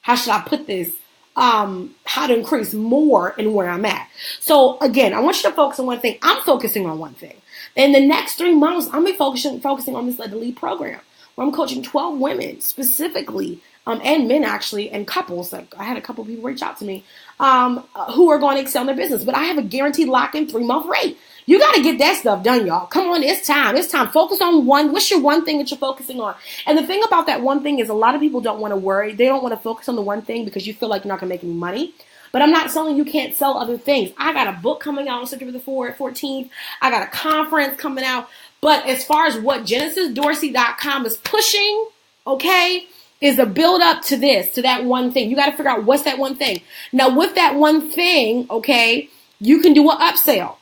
how should I put this? How to increase more in where I'm at. So again, I want you to focus on one thing. I'm focusing on one thing. In the next 3 months, I'm going to be focusing on this Led to Lead program, where I'm coaching 12 women specifically, and men actually, and couples. Like I had a couple of people reach out to me, who are going to excel in their business. But I have a guaranteed lock-in 3-month rate. You got to get that stuff done, y'all. Come on, it's time. It's time. Focus on one. What's your one thing that you're focusing on? And the thing about that one thing is a lot of people don't want to worry. They don't want to focus on the one thing because you feel like you're not going to make any money. But I'm not telling you can't sell other things. I got a book coming out on September the 14th. I got a conference coming out. But as far as what GenesisDorsey.com is pushing, okay, is a build up to this, to that one thing. You got to figure out what's that one thing. Now, with that one thing, okay, you can do an upsell.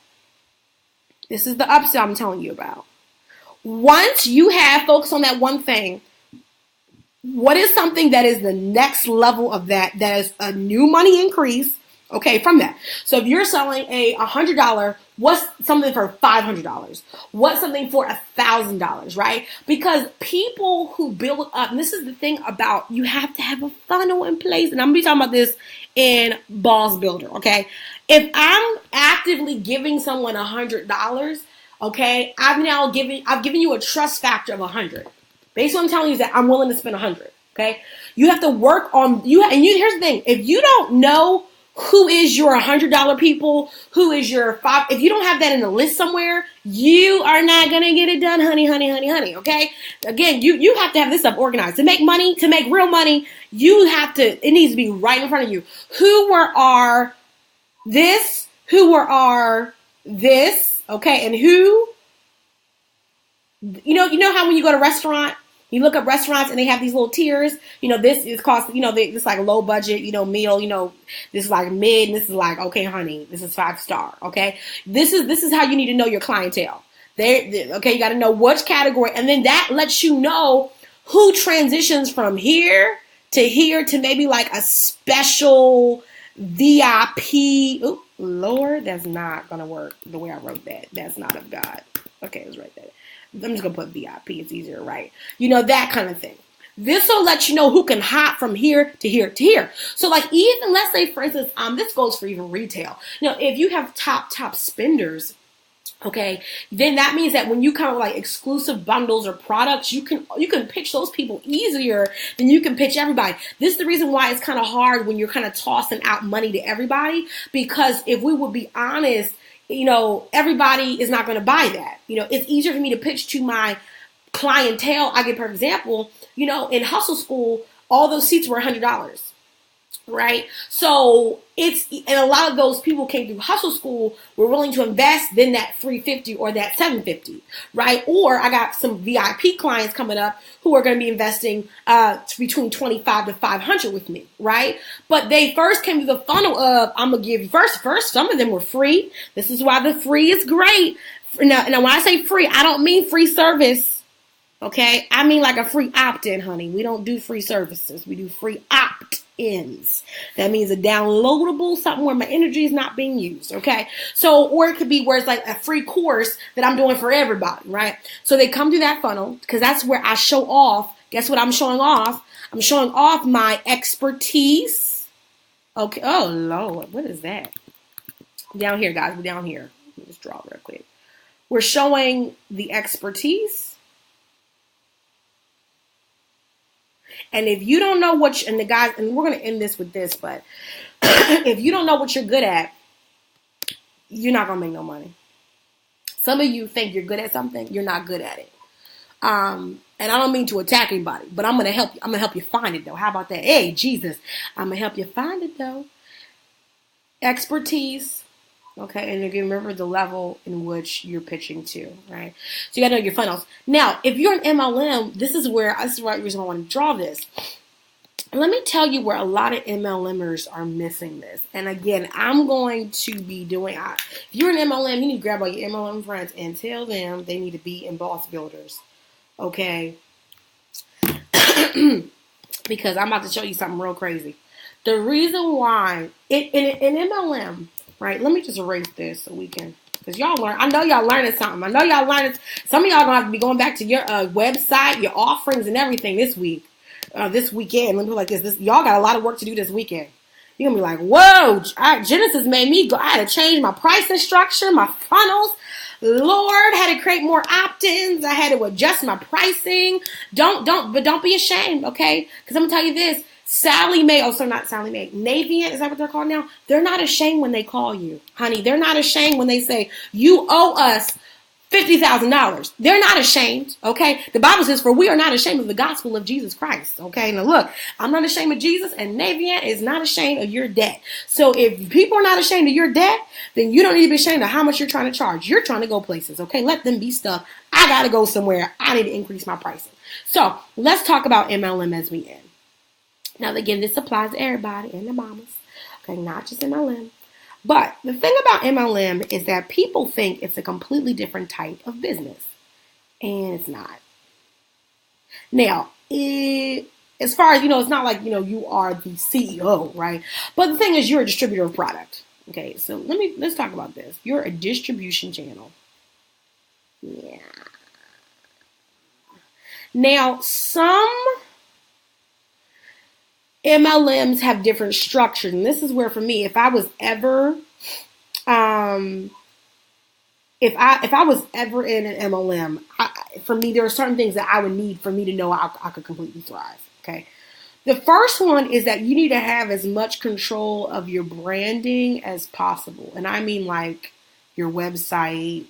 This is the upsell I'm telling you about. Once you have focused on that one thing, what is something that is the next level of that is a new money increase, okay, from that? So if you're selling a $100, what's something for $500? What's something for $1,000, right? Because people who build up, and this is the thing about, you have to have a funnel in place, and I'm going to be talking about this in Boss Builder, okay? If I'm actively giving someone $100, okay, I've given you a trust factor of 100. Basically, what I'm telling you is that I'm willing to spend 100. Okay, you have to work on you. And here's the thing: if you don't know who is your $100 people, who is your five, if you don't have that in a list somewhere, you are not gonna get it done, honey. Okay, again, you have to have this stuff organized to make money, to make real money. You have to. It needs to be right in front of you. Who are this? Who are this? Okay, and who? You know how when you go to a restaurant, you look up restaurants and they have these little tiers. This is cost. This is like a low budget. Meal. This is like mid. And this is like, okay, honey, this is 5-star. Okay, this is how you need to know your clientele. Okay, you got to know which category, and then that lets you know who transitions from here to maybe like a special VIP. Ooh, Lord, that's not gonna work the way I wrote that. That's not of God. Okay, let's write that. I'm just going to put VIP. It's easier, right? That kind of thing. This will let you know who can hop from here to here to here. So like even, let's say, for instance, this goes for even retail. If you have top spenders, okay, then that means that when you come up with like exclusive bundles or products, you can pitch those people easier than you can pitch everybody. This is the reason why it's kind of hard when you're kind of tossing out money to everybody, because if we would be honest, everybody is not going to buy that. It's easier for me to pitch to my clientele. I give, for example, in Hustle School, all those seats were $100, right? So and a lot of those people came through Hustle School were willing to invest in that $350 or that $750, right? Or I got some VIP clients coming up who are going to be investing between $25 to $500 with me, right? But they first came to the funnel of, I'm gonna give you first. Some of them were free. This is why the free is great. Now when I say free, I don't mean free service. Okay, I mean like a free opt-in, honey. We don't do free services. We do free opt-ins. That means a downloadable, something where my energy is not being used. Okay, so or it could be where it's like a free course that I'm doing for everybody, right? So they come through that funnel because that's where I show off. Guess what I'm showing off? I'm showing off my expertise. Okay. Oh Lord, what is that? Down here, guys. We're down here. Let me just draw real quick. We're showing the expertise. And if you don't know and the guys, and we're going to end this with this, but if you don't know what you're good at, you're not going to make no money. Some of you think you're good at something, you're not good at it. And I don't mean to attack anybody, but I'm going to help you. I'm going to help you find it though. How about that? Hey, Jesus, I'm going to help you find it though. Expertise. Okay, and you can remember the level in which you're pitching to, right? So you got to know your funnels. Now, if you're an MLM, this is why I want to draw this. let me tell you where a lot of MLMers are missing this. And again, I'm going to be doing, if you're an MLM, you need to grab all your MLM friends and tell them they need to be in Boss Builders. Okay? Because I'm about to show you something real crazy. The reason why, in MLM, right? Let me just erase this so we can, because y'all learn. I know y'all learning something. I know y'all learning. Some of y'all going to have to be going back to your website, your offerings and everything this week. This weekend. Let me put it like this. Y'all got a lot of work to do this weekend. You're going to be like, whoa, Genesis made me go. I had to change my pricing structure, my funnels. Lord, had to create more opt-ins. I had to adjust my pricing. But don't be ashamed, okay? Because I'm going to tell you this. Navient, is that what they're called now? They're not ashamed when they call you, honey. They're not ashamed when they say, you owe us $50,000. They're not ashamed, okay? The Bible says, for we are not ashamed of the gospel of Jesus Christ, okay? Now look, I'm not ashamed of Jesus, and Navient is not ashamed of your debt. So if people are not ashamed of your debt, then you don't need to be ashamed of how much you're trying to charge. You're trying to go places, okay? Let them be stuff. I got to go somewhere. I need to increase my pricing. So let's talk about MLM as we end. Now, again, this applies to everybody and the mamas, okay? Not just MLM. But the thing about MLM is that people think it's a completely different type of business, and it's not. Now, as far as, it's not like, you are the CEO, right? But the thing is, you're a distributor of product. Okay, so let's talk about this. You're a distribution channel. Yeah. Now, some MLMs have different structures, and this is where, for me, if I was ever in an MLM, for me, there are certain things that I would need for me to know I could completely thrive. Okay, the first one is that you need to have as much control of your branding as possible, and I mean like your website,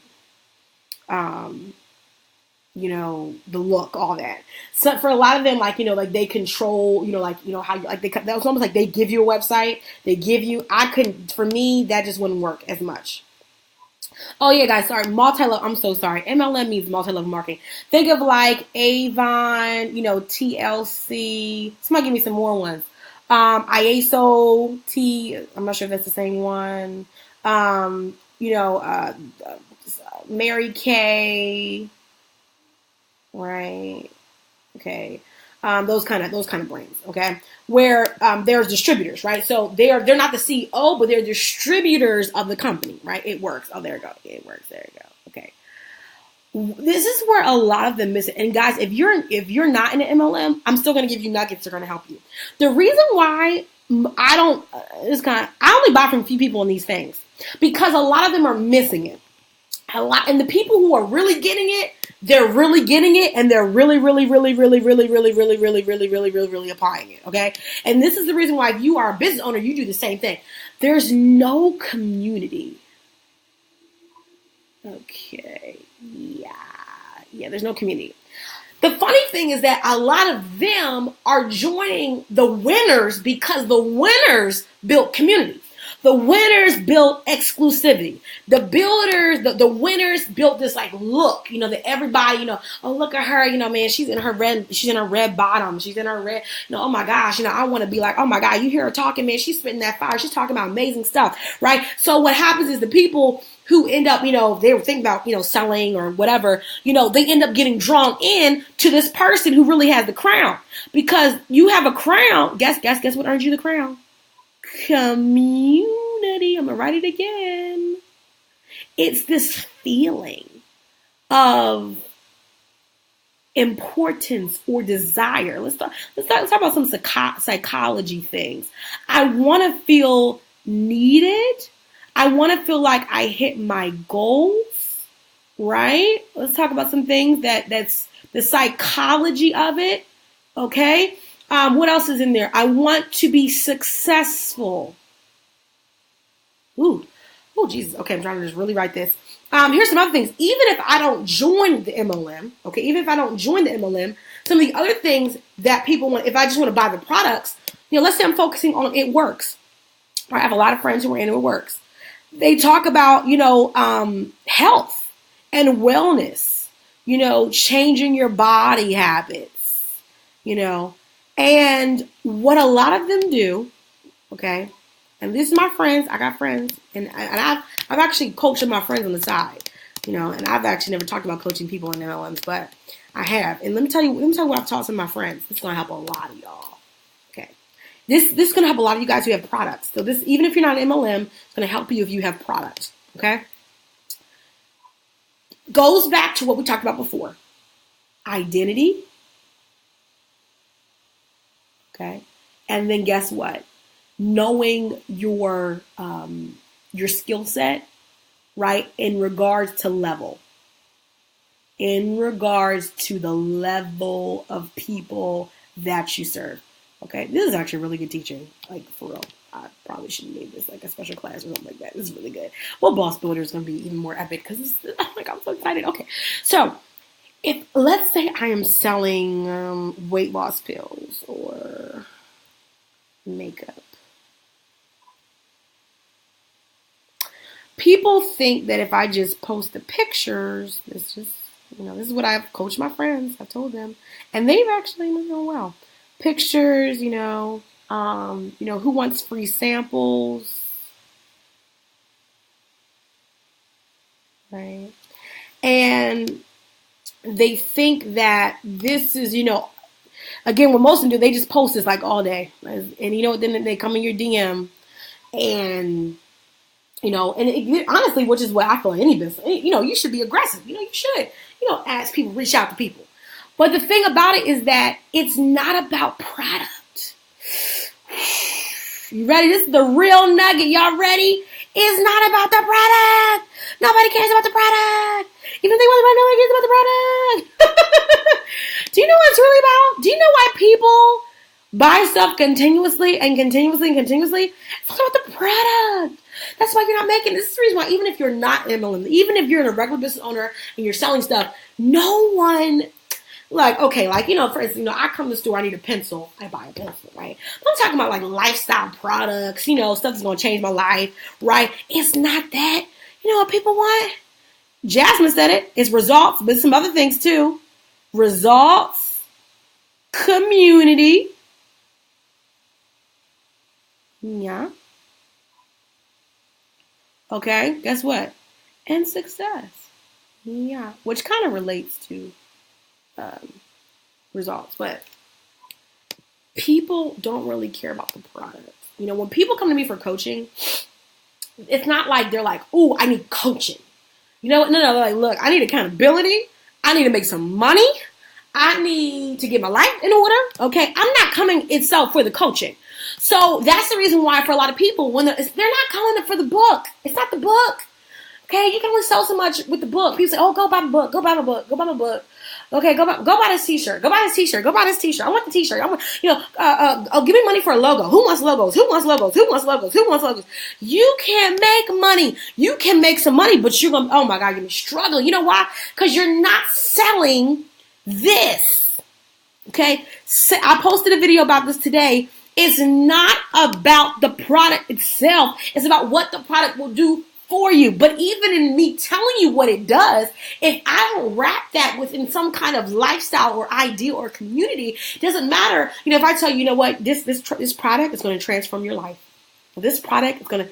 the look, all that. So for a lot of them, like they control, how that was almost like they give you a website. For me, that just wouldn't work as much. Oh yeah, guys, sorry, multi-level, I'm so sorry. MLM means multi-level marketing. Think of like Avon, TLC. Somebody give me some more ones. IASO, I'm not sure if that's the same one. Mary Kay. Right. Okay. Those kind of brands. Okay. Where there's distributors, right? So they're not the CEO, but they're distributors of the company, right? It works. Oh, there you go. It works. There you go. Okay. This is where a lot of them miss it. And guys, if you're not in an MLM, I'm still going to give you nuggets that are going to help you. The reason why I only buy from a few people in these things because a lot of them are missing it. And the people who are really getting it, they're really getting it, and they're really, really, really, really, really, really, really, really, really, really, really, really applying it. Okay, and this is the reason why if you are a business owner, you do the same thing. There's no community. Okay, yeah, there's no community. The funny thing is that a lot of them are joining the winners because the winners built community. The winners built exclusivity. The winners built this like look, that everybody, oh, look at her, man, she's in her red bottom. She's in her red, oh my gosh, I want to be like, oh my God, you hear her talking, man, she's spitting that fire. She's talking about amazing stuff, right? So what happens is the people who end up, they were thinking about, selling or whatever, they end up getting drawn in to this person who really has the crown because you have a crown. Guess what earns you the crown? Community. I'm gonna write it again. It's this feeling of importance or desire. Let's talk about some psychology things. I want to feel needed. I want to feel like I hit my goals, right? Let's talk about some things that's the psychology of it. Okay. What else is in there? I want to be successful. Ooh, Jesus. Okay, I'm trying to just really write this. Here's some other things. Even if I don't join the MLM, some of the other things that people want, if I just want to buy the products, let's say I'm focusing on it works. I have a lot of friends who are in it works. They talk about, health and wellness, changing your body habits, And what a lot of them do, okay, and this is my friends. I got friends, and I've actually coached my friends on the side, and I've actually never talked about coaching people in MLMs, but I have. And let me tell you what I've taught some of my friends. It's gonna help a lot of y'all. Okay, this is gonna help a lot of you guys who have products. So this, even if you're not an MLM, it's gonna help you if you have products. Okay, goes back to what we talked about before: identity. Okay, and then guess what? Knowing your skill set, right, in regards to level, in regards to the level of people that you serve. Okay, this is actually really good teaching, like for real. I probably should have made this like a special class or something like that. This is really good. Well, Boss Builder is going to be even more epic because I'm so excited. Okay, so if let's say I am selling weight loss pills or makeup. People think that if I just post the pictures, this is what I've coached my friends. I've told them, and they've actually done well. Pictures, who wants free samples, right? And they think that this is, again, what most of them do, they just post this like all day, and then they come in your DM, and honestly, which is what I feel in any business, you should be aggressive. You should, ask people, reach out to people. But the thing about it is that it's not about product. You ready? This is the real nugget. Y'all ready? It's not about the product. Nobody cares about the product. Even if they want to know, nobody cares about the product. Do you know what it's really about? Do you know why people buy stuff continuously and continuously and continuously? It's not about the product. That's why you're not making. This is the reason why, even if you're not MLM, even if you're a regular business owner and you're selling stuff, no one, for instance, I come to the store, I need a pencil, I buy a pencil, right? But I'm talking about like lifestyle products, stuff that's going to change my life, right? It's not that. You know what people want? Jasmine said it. It's results, but some other things too. Results, community, yeah. Okay, guess what? And success. Yeah, which kind of relates to results, but people don't really care about the product. When people come to me for coaching, it's not like they're like, "Oh, I need coaching." No, they're like, "Look, I need accountability. I need to make some money. I need to get my life in order." Okay, I'm not coming itself for the coaching. So that's the reason why for a lot of people, when they're not calling it for the book. It's not the book. Okay, you can only sell so much with the book. People say, "Oh, go buy the book. Go buy my book. Go buy my book." Okay, go buy this t-shirt. Go buy this t-shirt. Go buy this t-shirt. I want the t-shirt. I want, give me money for a logo. Who wants logos? Who wants logos? Who wants logos? Who wants logos? You can't make money. You can make some money, but you're going to, oh my God, you're going to struggle. You know why? Because you're not selling this. Okay. So I posted a video about this today. It's not about the product itself. It's about what the product will do for you. But even in me telling you what it does, if I don't wrap that within some kind of lifestyle or idea or community, it doesn't matter. If I tell you, this product is going to transform your life. This product is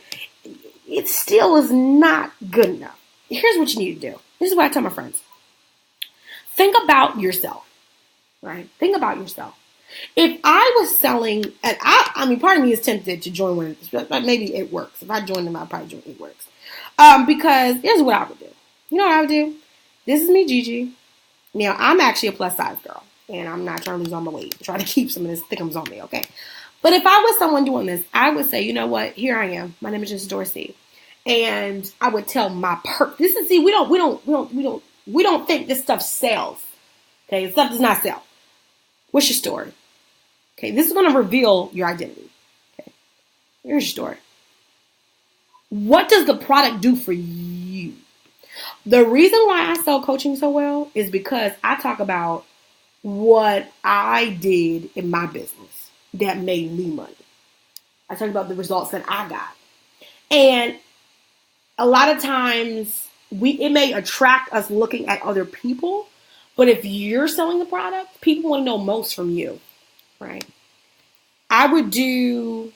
it still is not good enough. Here's what you need to do. This is what I tell my friends. Think about yourself, right? Think about yourself. If I was selling, and part of me is tempted to join one of these, but maybe it works. If I join them, I'll probably join it works. Because here's what I would do. You know what I would do? This is me, Gigi. Now, I'm actually a plus size girl, and I'm not trying to lose all my weight. Try to keep some of this thickums on me, okay? But if I was someone doing this, I would say, you know what? Here I am. My name is Genesis Dorsey, and I would tell my This is, see, we don't think this stuff sells. Okay, this stuff does not sell. What's your story? Okay, this is going to reveal your identity. Okay, here's your story. What does the product do for you? The reason why I sell coaching so well is because I talk about what I did in my business that made me money. I talk about the results that I got. And a lot of times it may attract us looking at other people, but if you're selling the product, people want to know most from you. right? I would do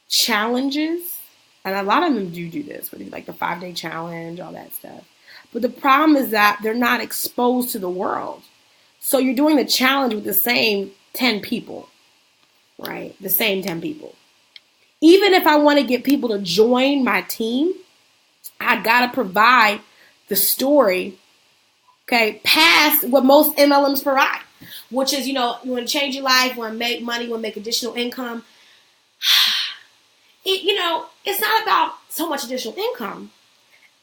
challenges, and a lot of them do this, where they do like the 5-day challenge, all that stuff. But the problem is that they're not exposed to the world. So you're doing the challenge with the same 10 people, right? The same 10 people. Even if I want to get people to join my team, I got to provide the story, okay, past what most MLMs provide, which is, you want to change your life, you want to make money, you want to make additional income. It's not about so much additional income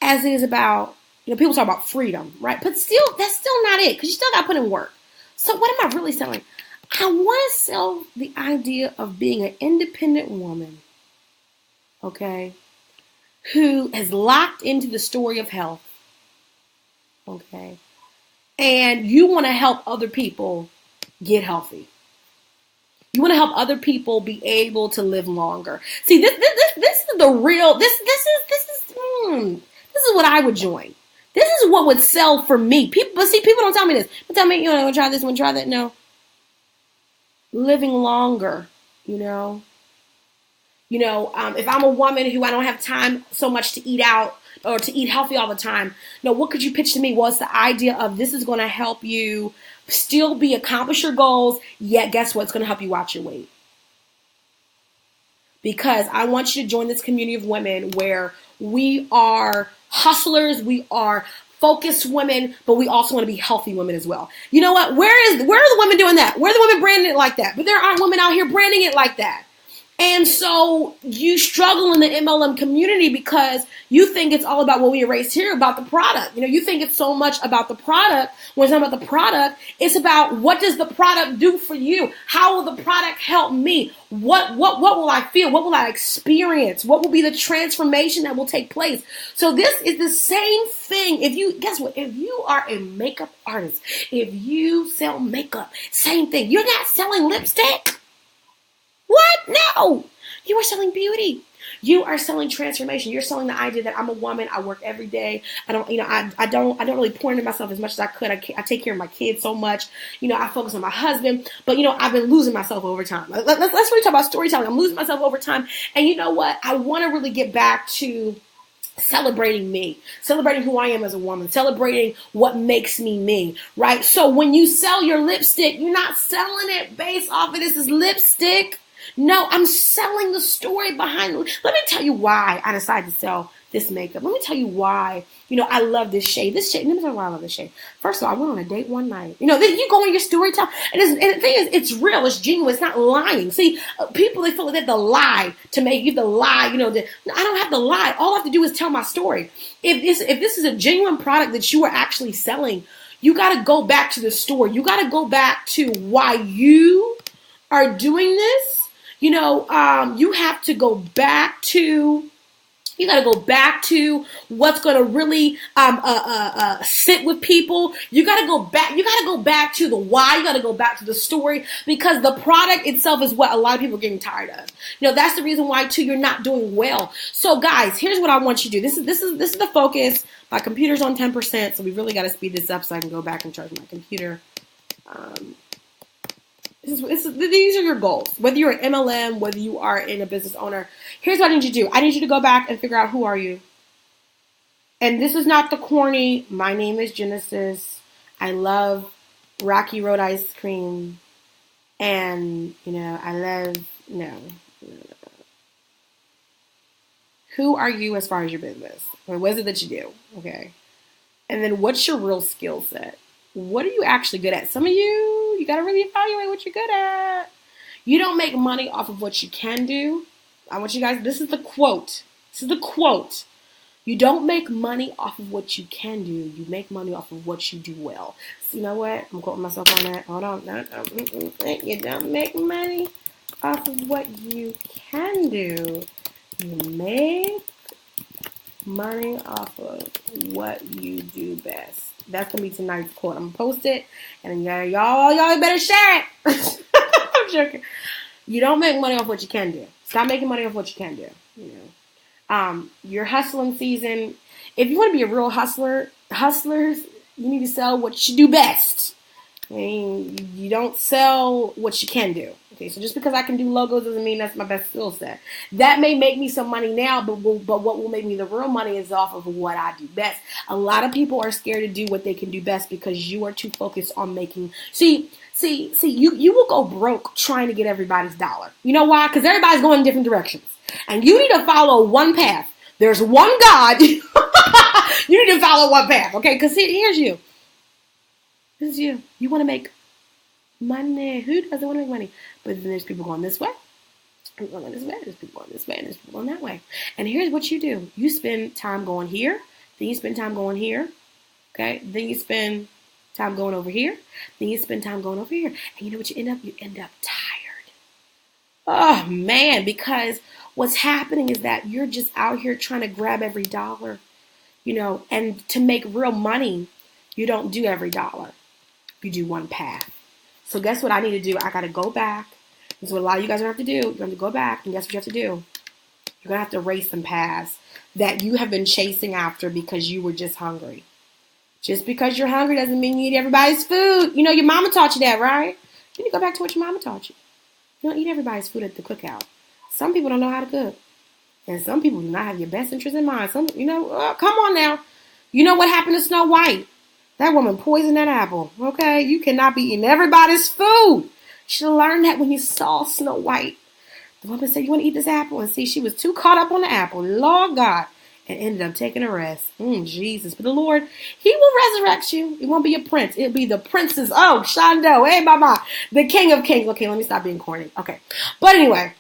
as it is about, people talk about freedom, right? But still, that's still not it, because you still got to put in work. So what am I really selling? I want to sell the idea of being an independent woman, okay, who has locked into the story of health, okay, and you want to help other people get healthy. You want to help other people be able to live longer. See, this is the real. This is what I would join. This is what would sell for me. People don't tell me this. They tell me, want to try this, want to try that. No, living longer. If I'm a woman who I don't have time so much to eat out or to eat healthy all the time, what could you pitch to me? Well, it's the idea of this is going to help you still accomplish your goals, yet guess what? It's going to help you watch your weight. Because I want you to join this community of women where we are hustlers, we are focused women, but we also want to be healthy women as well. You know what? Where are the women doing that? Where are the women branding it like that? But there aren't women out here branding it like that. And so you struggle in the MLM community because you think it's all about what we erased here about the product. You think it's so much about the product. When it's not about the product, it's about what does the product do for you? How will the product help me? What will I feel? What will I experience? What will be the transformation that will take place? So this is the same thing. If you are a makeup artist, if you sell makeup, same thing. You're not selling lipstick. What? No. You are selling beauty. You are selling transformation. You're selling the idea that I'm a woman. I work every day. I don't really pour into myself as much as I could. I take care of my kids so much. I focus on my husband. But I've been losing myself over time. Let's really talk about storytelling. I'm losing myself over time. And you know what? I want to really get back to celebrating me, celebrating who I am as a woman, celebrating what makes me, right? So when you sell your lipstick, you're not selling it based off of this is lipstick. No, I'm selling the story behind it. Let me tell you why I decided to sell this makeup. Let me tell you why, I love this shade. Let me tell you why I love this shade. First of all, I went on a date one night. Then you go in your storytelling, and the thing is, it's real, it's genuine, it's not lying. See, people, they feel like they have to lie to make you the lie, I don't have to lie. All I have to do is tell my story. If this is a genuine product that you are actually selling, you got to go back to the story. You got to go back to why you are doing this. You have to go back to, what's going to really sit with people. You got to go back to the why. You got to go back to the story, because the product itself is what a lot of people are getting tired of. That's the reason why too you're not doing well. So guys, here's what I want you to do. This is the focus. My computer's on 10%, so we really got to speed this up so I can go back and charge my computer. These are your goals. Whether you're an MLM, whether you are in a business owner, here's what I need you to do. I need you to go back and figure out who are you. And this is not the corny, my name is Genesis. I love Rocky Road ice cream. And, I love, no. Who are you as far as your business? What is it that you do? Okay. And then what's your real skill set? What are you actually good at? Some of you got to really evaluate what you're good at. You don't make money off of what you can do. I want you guys, this is the quote. You don't make money off of what you can do. You make money off of what you do well. So you know what? I'm quoting myself on that. Hold on. No. You don't make money off of what you can do. You make money off of what you do best. That's going to be tonight's quote. I'm going to post it, and y'all better share it. I'm joking. You don't make money off what you can do. Stop making money off what you can do. Your hustling season, if you want to be a real hustlers, you need to sell what you do best. I mean, you don't sell what you can do. Okay, so just because I can do logos doesn't mean that's my best skill set. That may make me some money now, but what will make me the real money is off of what I do best. A lot of people are scared to do what they can do best because you are too focused on making. See, you will go broke trying to get everybody's dollar. You know why? Because everybody's going in different directions, and you need to follow one path. There's one God. You need to follow one path, okay? Because here's you. This is you. You want to make money. Who doesn't want to make money? But then there's people going this way. People going this way. There's people going this way. And there's people going that way. And here's what you do. You spend time going here. Then you spend time going here. Okay? Then you spend time going over here. Then you spend time going over here. And you know what you end up? You end up tired. Oh, man. Because what's happening is that you're just out here trying to grab every dollar. You know, and to make real money, you don't do every dollar. You do one path. So guess what I need to do? I got to go back. This is what a lot of you guys are going to have to do. You're going to go back, and guess what you have to do? You're going to have to erase some paths that you have been chasing after because you were just hungry. Just because you're hungry doesn't mean you eat everybody's food. You know, your mama taught you that, right? You need to go back to what your mama taught you. You don't eat everybody's food at the cookout. Some people don't know how to cook. And some people do not have your best interest in mind. Some, come on now. You know what happened to Snow White? That woman poisoned that apple, okay? You cannot be eating everybody's food. You should have learned that when you saw Snow White. The woman said, you want to eat this apple? And see, she was too caught up on the apple, Lord God, and ended up taking a rest. Jesus. But the Lord, he will resurrect you. It won't be a prince. It'll be the princess. Oh, Shondo. Hey, mama. The king of kings. Okay, let me stop being corny. Okay. But anyway,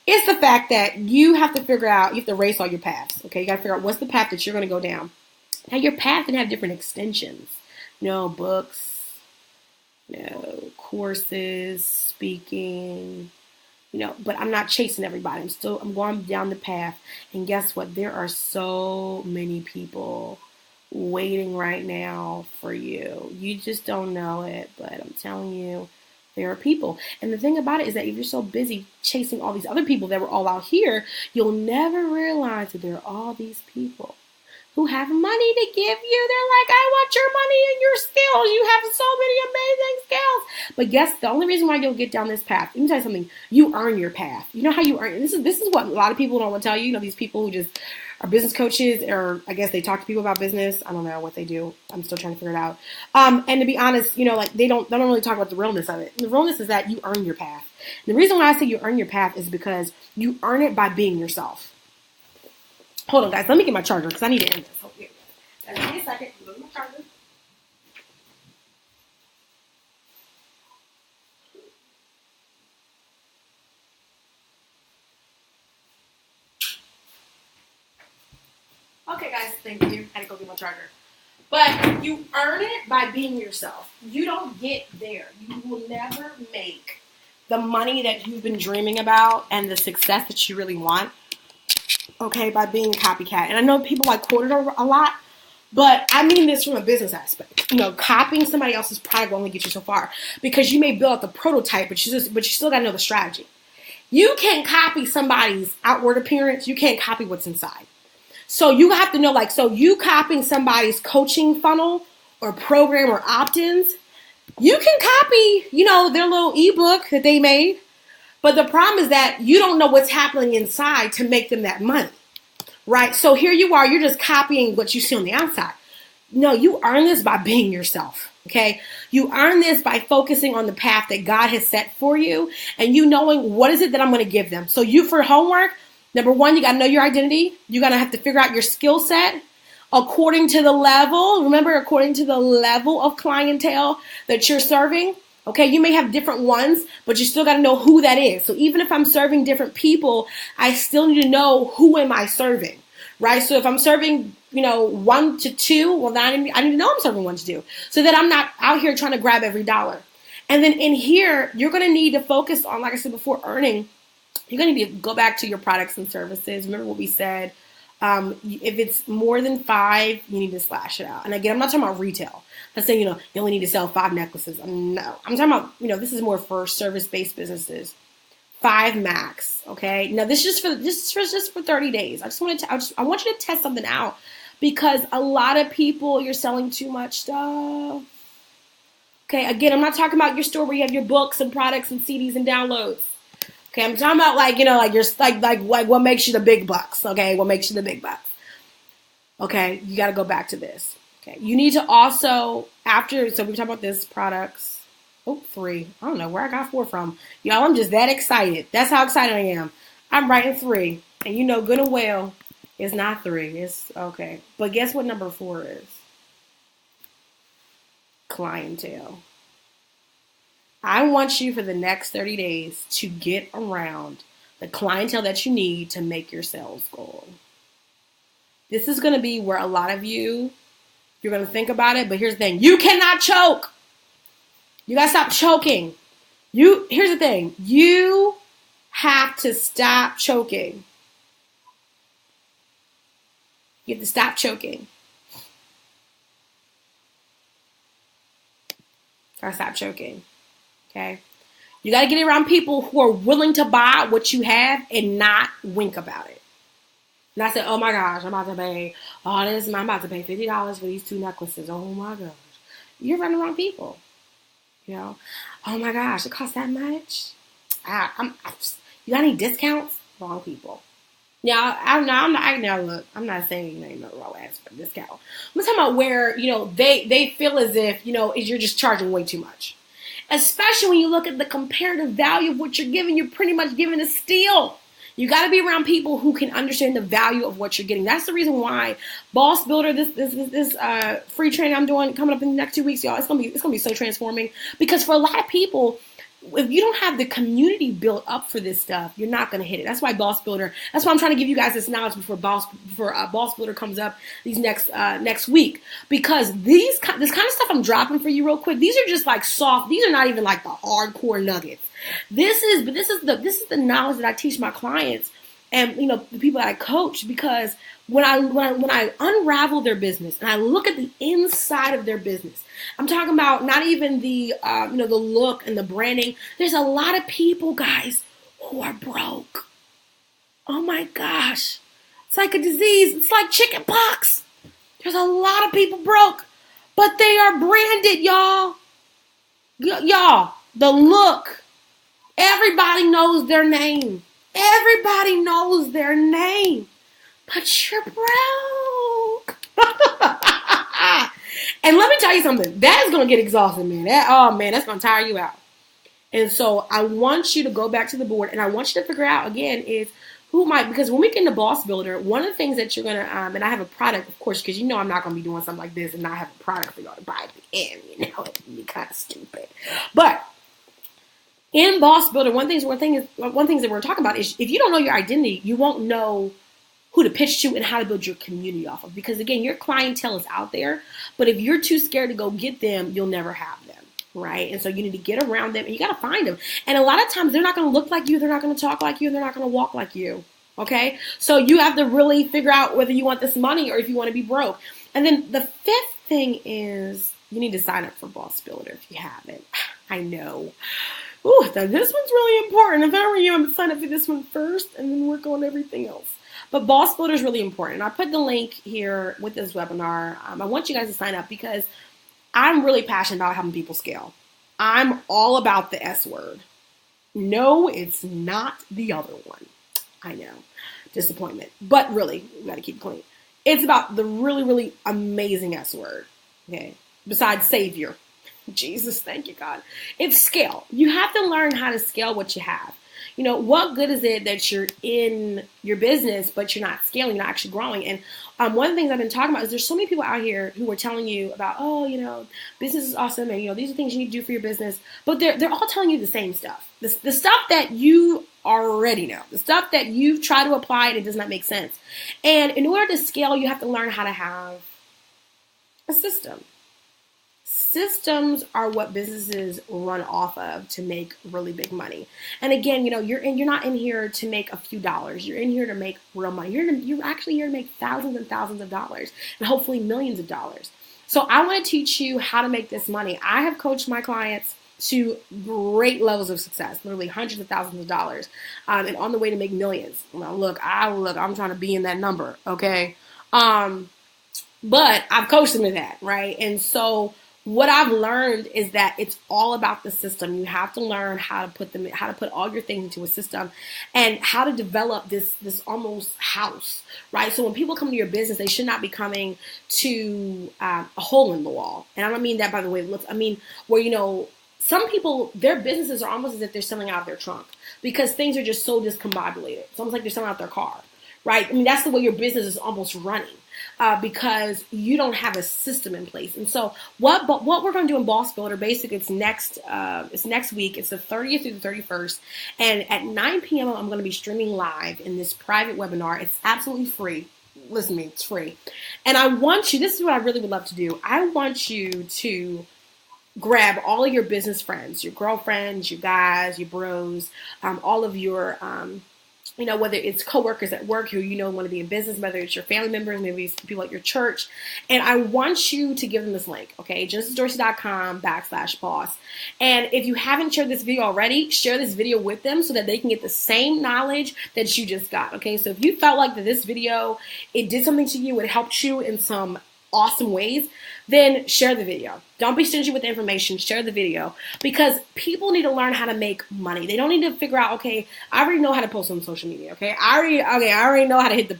it's the fact that you have to figure out, you have to erase all your paths. Okay, you got to figure out what's the path that you're going to go down. Now, your path can have different extensions. Books, courses, speaking, but I'm not chasing everybody. I'm going down the path. And guess what? There are so many people waiting right now for you. You just don't know it, but I'm telling you, there are people. And the thing about it is that if you're so busy chasing all these other people that were all out here, you'll never realize that there are all these people who have money to give you. They're like, I want your money and your skills. You have so many amazing skills. But guess the only reason why you'll get down this path, let me tell you something, you earn your path. You know how you earn it? This is what a lot of people don't want to tell you. These people who just are business coaches, or I guess they talk to people about business. I don't know what they do. I'm still trying to figure it out. And to be honest, they don't really talk about the realness of it. The realness is that you earn your path. And the reason why I say you earn your path is because you earn it by being yourself. Hold on, guys. Let me get my charger because I need to end this. Hold on. Give me a second. Go to my charger. Okay, guys. Thank you. I had to go get my charger. But you earn it by being yourself. You don't get there. You will never make the money that you've been dreaming about and the success that you really want, okay, by being a copycat. And I know people quote it a lot, but I mean this from a business aspect. Copying somebody else's product will only get you so far because you may build out the prototype, but you still got to know the strategy. You can't copy somebody's outward appearance. You can't copy what's inside. So you have to know, so you copying somebody's coaching funnel or program or opt-ins, you can copy, their little ebook that they made. But the problem is that you don't know what's happening inside to make them that money, right? So here you are, you're just copying what you see on the outside. No, you earn this by being yourself, okay? You earn this by focusing on the path that God has set for you and you knowing what is it that I'm going to give them. So for homework, number one, you got to know your identity. You got to have to figure out your skill set according to the level. Remember, according to the level of clientele that you're serving. Okay, you may have different ones, but you still got to know who that is. So even if I'm serving different people, I still need to know who am I serving, right? So if I'm serving, 1 to 2, well, then I need to know I'm serving 1 to 2 so that I'm not out here trying to grab every dollar. And then in here, you're going to need to focus on, like I said before, earning. You're going to need to go back to your products and services. Remember what we said. If it's more than 5, you need to slash it out. And again, I'm not talking about retail. I'm saying, you only need to sell 5 necklaces. No, I'm talking about, this is more for service-based businesses. 5 max. Okay. Now this is just for 30 days. I want you to test something out because a lot of people, you're selling too much stuff. Okay, again, I'm not talking about your store where you have your books and products and CDs and downloads. Okay, I'm talking about like, like your like what makes you the big bucks. Okay, what makes you the big bucks. Okay, you got to go back to this. Okay, you need to also so we talk about this products. Oh, 3. I don't know where I got 4 from. Y'all, I'm just that excited. That's how excited I am. I'm writing 3, and good and well, it's not 3. It's okay, but guess what number 4 is? Clientele. I want you for the next 30 days to get around the clientele that you need to make your sales goal. This is going to be where a lot of you're going to think about it, but here's the thing. You cannot choke. You got to stop choking. Here's the thing. You have to stop choking. You have to stop choking. Gotta stop choking. Okay? You got to get around people who are willing to buy what you have and not wink about it. And I said, oh my gosh, I'm about to pay all this. I'm about to pay $50 for these 2 necklaces. Oh my gosh. You're running around people. Oh my gosh, it costs that much? You got any discounts? Wrong people. Yeah, I'm not saying ain't no wrong ass for discount. I'm talking about where, they feel as if, you're just charging way too much. Especially when you look at the comparative value of what you're giving, you're pretty much giving a steal. You got to be around people who can understand the value of what you're getting. That's the reason why Boss Builder, this free training I'm doing coming up in the next 2 weeks, y'all, it's gonna be so transforming. Because for a lot of people, if you don't have the community built up for this stuff, you're not going to hit it. That's why Boss Builder. That's why I'm trying to give you guys this knowledge before Boss Builder comes up these next week. Because this kind of stuff I'm dropping for you real quick. These are just like soft. These are not even like the hardcore nuggets. This is the knowledge that I teach my clients and the people that I coach, because when I unravel their business and I look at the inside of their business, I'm talking about not even the the look and the branding. There's a lot of people, guys, who are broke. Oh my gosh, it's like a disease. It's like chicken pox. There's a lot of people broke, but they are branded, y'all. Y'all, the look. Everybody knows their name. Everybody knows their name. But you're broke. And let me tell you something. That is going to get exhausting, man. That's going to tire you out. And so I want you to go back to the board, and I want you to figure out, again, is because when we get into Boss Builder, one of the things that you're going to, and I have a product, of course, because I'm not going to be doing something like this and not have a product for y'all to buy at the end. It'd be kind of stupid. But in Boss Builder, one thing that we're talking about is if you don't know your identity, you won't know who to pitch to and how to build your community off of. Because again, your clientele is out there, but if you're too scared to go get them, you'll never have them, right? And so you need to get around them and you got to find them. And a lot of times they're not going to look like you, they're not going to talk like you, and they're not going to walk like you, okay? So you have to really figure out whether you want this money or if you want to be broke. And then the 5th thing is you need to sign up for Boss Builder if you haven't. I know. Ooh, this one's really important. If I were you, I would sign up for this one first and then work on everything else. But Boss Builder is really important. I put the link here with this webinar. I want you guys to sign up because I'm really passionate about helping people scale. I'm all about the S word. No, it's not the other one. I know. Disappointment. But really, we got to keep it clean. It's about the really, really amazing S word. Okay. Besides Savior. Jesus, thank you, God. It's scale. You have to learn how to scale what you have. What good is it that you're in your business, but you're not scaling, you're not actually growing? And one of the things I've been talking about is there's so many people out here who are telling you about, business is awesome, and, these are things you need to do for your business. But they're all telling you the same stuff. The stuff that you already know, the stuff that you've tried to apply and it does not make sense. And in order to scale, you have to learn how to have a system. Systems are what businesses run off of to make really big money. And again, you're not in here to make a few dollars. You're in here to make real money. You're actually here to make thousands and thousands of dollars and hopefully millions of dollars. So I want to teach you how to make this money. I have coached my clients to great levels of success, literally hundreds of thousands of dollars, and on the way to make millions. Well, I'm trying to be in that number, okay? But I've coached them to that, right? And so what I've learned is that it's all about the system. You have to learn how to put all your things into a system, and how to develop this almost house, right? So when people come to your business, they should not be coming to a hole in the wall. And I don't mean that by the way it looks. I mean where, some people, their businesses are almost as if they're selling out of their trunk, because things are just so discombobulated. It's almost like they're selling out their car, right? I mean, that's the way your business is almost running. Because you don't have a system in place. And so what we're going to do in Boss Builder, basically it's next week. It's the 30th through the 31st. And at 9 p.m. I'm going to be streaming live in this private webinar. It's absolutely free. Listen to me, it's free. And I want you, this is what I really would love to do. I want you to grab all of your business friends, your girlfriends, your guys, your bros, all of your whether it's coworkers at work who want to be in business, whether it's your family members, maybe it's people at your church. And I want you to give them this link, okay? GenesisDorsey.com/boss. And if you haven't shared this video already, share this video with them so that they can get the same knowledge that you just got, okay? So if you felt like that this video, it did something to you, it helped you in some awesome ways, then share the video. Don't be stingy with the information. Share the video, because people need to learn how to make money. They don't need to figure out, okay, I already know how to post on social media. Okay, I already know how to hit the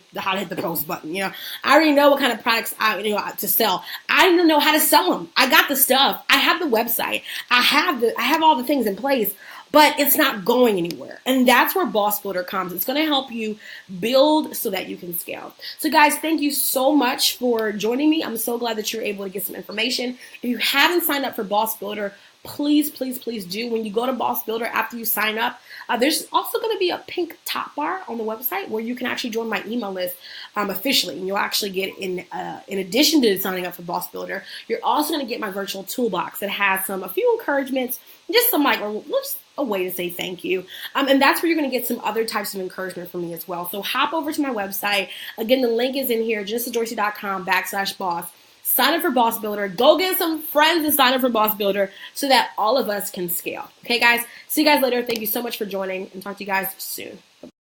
post button. I already know what kind of products to sell. I don't know how to sell them. I got the stuff. I have the website. I have all the things in place. But it's not going anywhere. And that's where Boss Builder comes. It's going to help you build so that you can scale. So guys, thank you so much for joining me. I'm so glad that you're able to get some information. If you haven't signed up for Boss Builder, please, please, please do. When you go to Boss Builder after you sign up, there's also going to be a pink top bar on the website where you can actually join my email list officially. And you'll actually get, in addition to signing up for Boss Builder, you're also going to get my virtual toolbox that has a few encouragements, just some just a way to say thank you. And that's where you're going to get some other types of encouragement from me as well. So hop over to my website. Again, the link is in here, GenesisDorsey.com/boss. Sign up for Boss Builder. Go get some friends and sign up for Boss Builder so that all of us can scale. Okay, guys? See you guys later. Thank you so much for joining, and talk to you guys soon.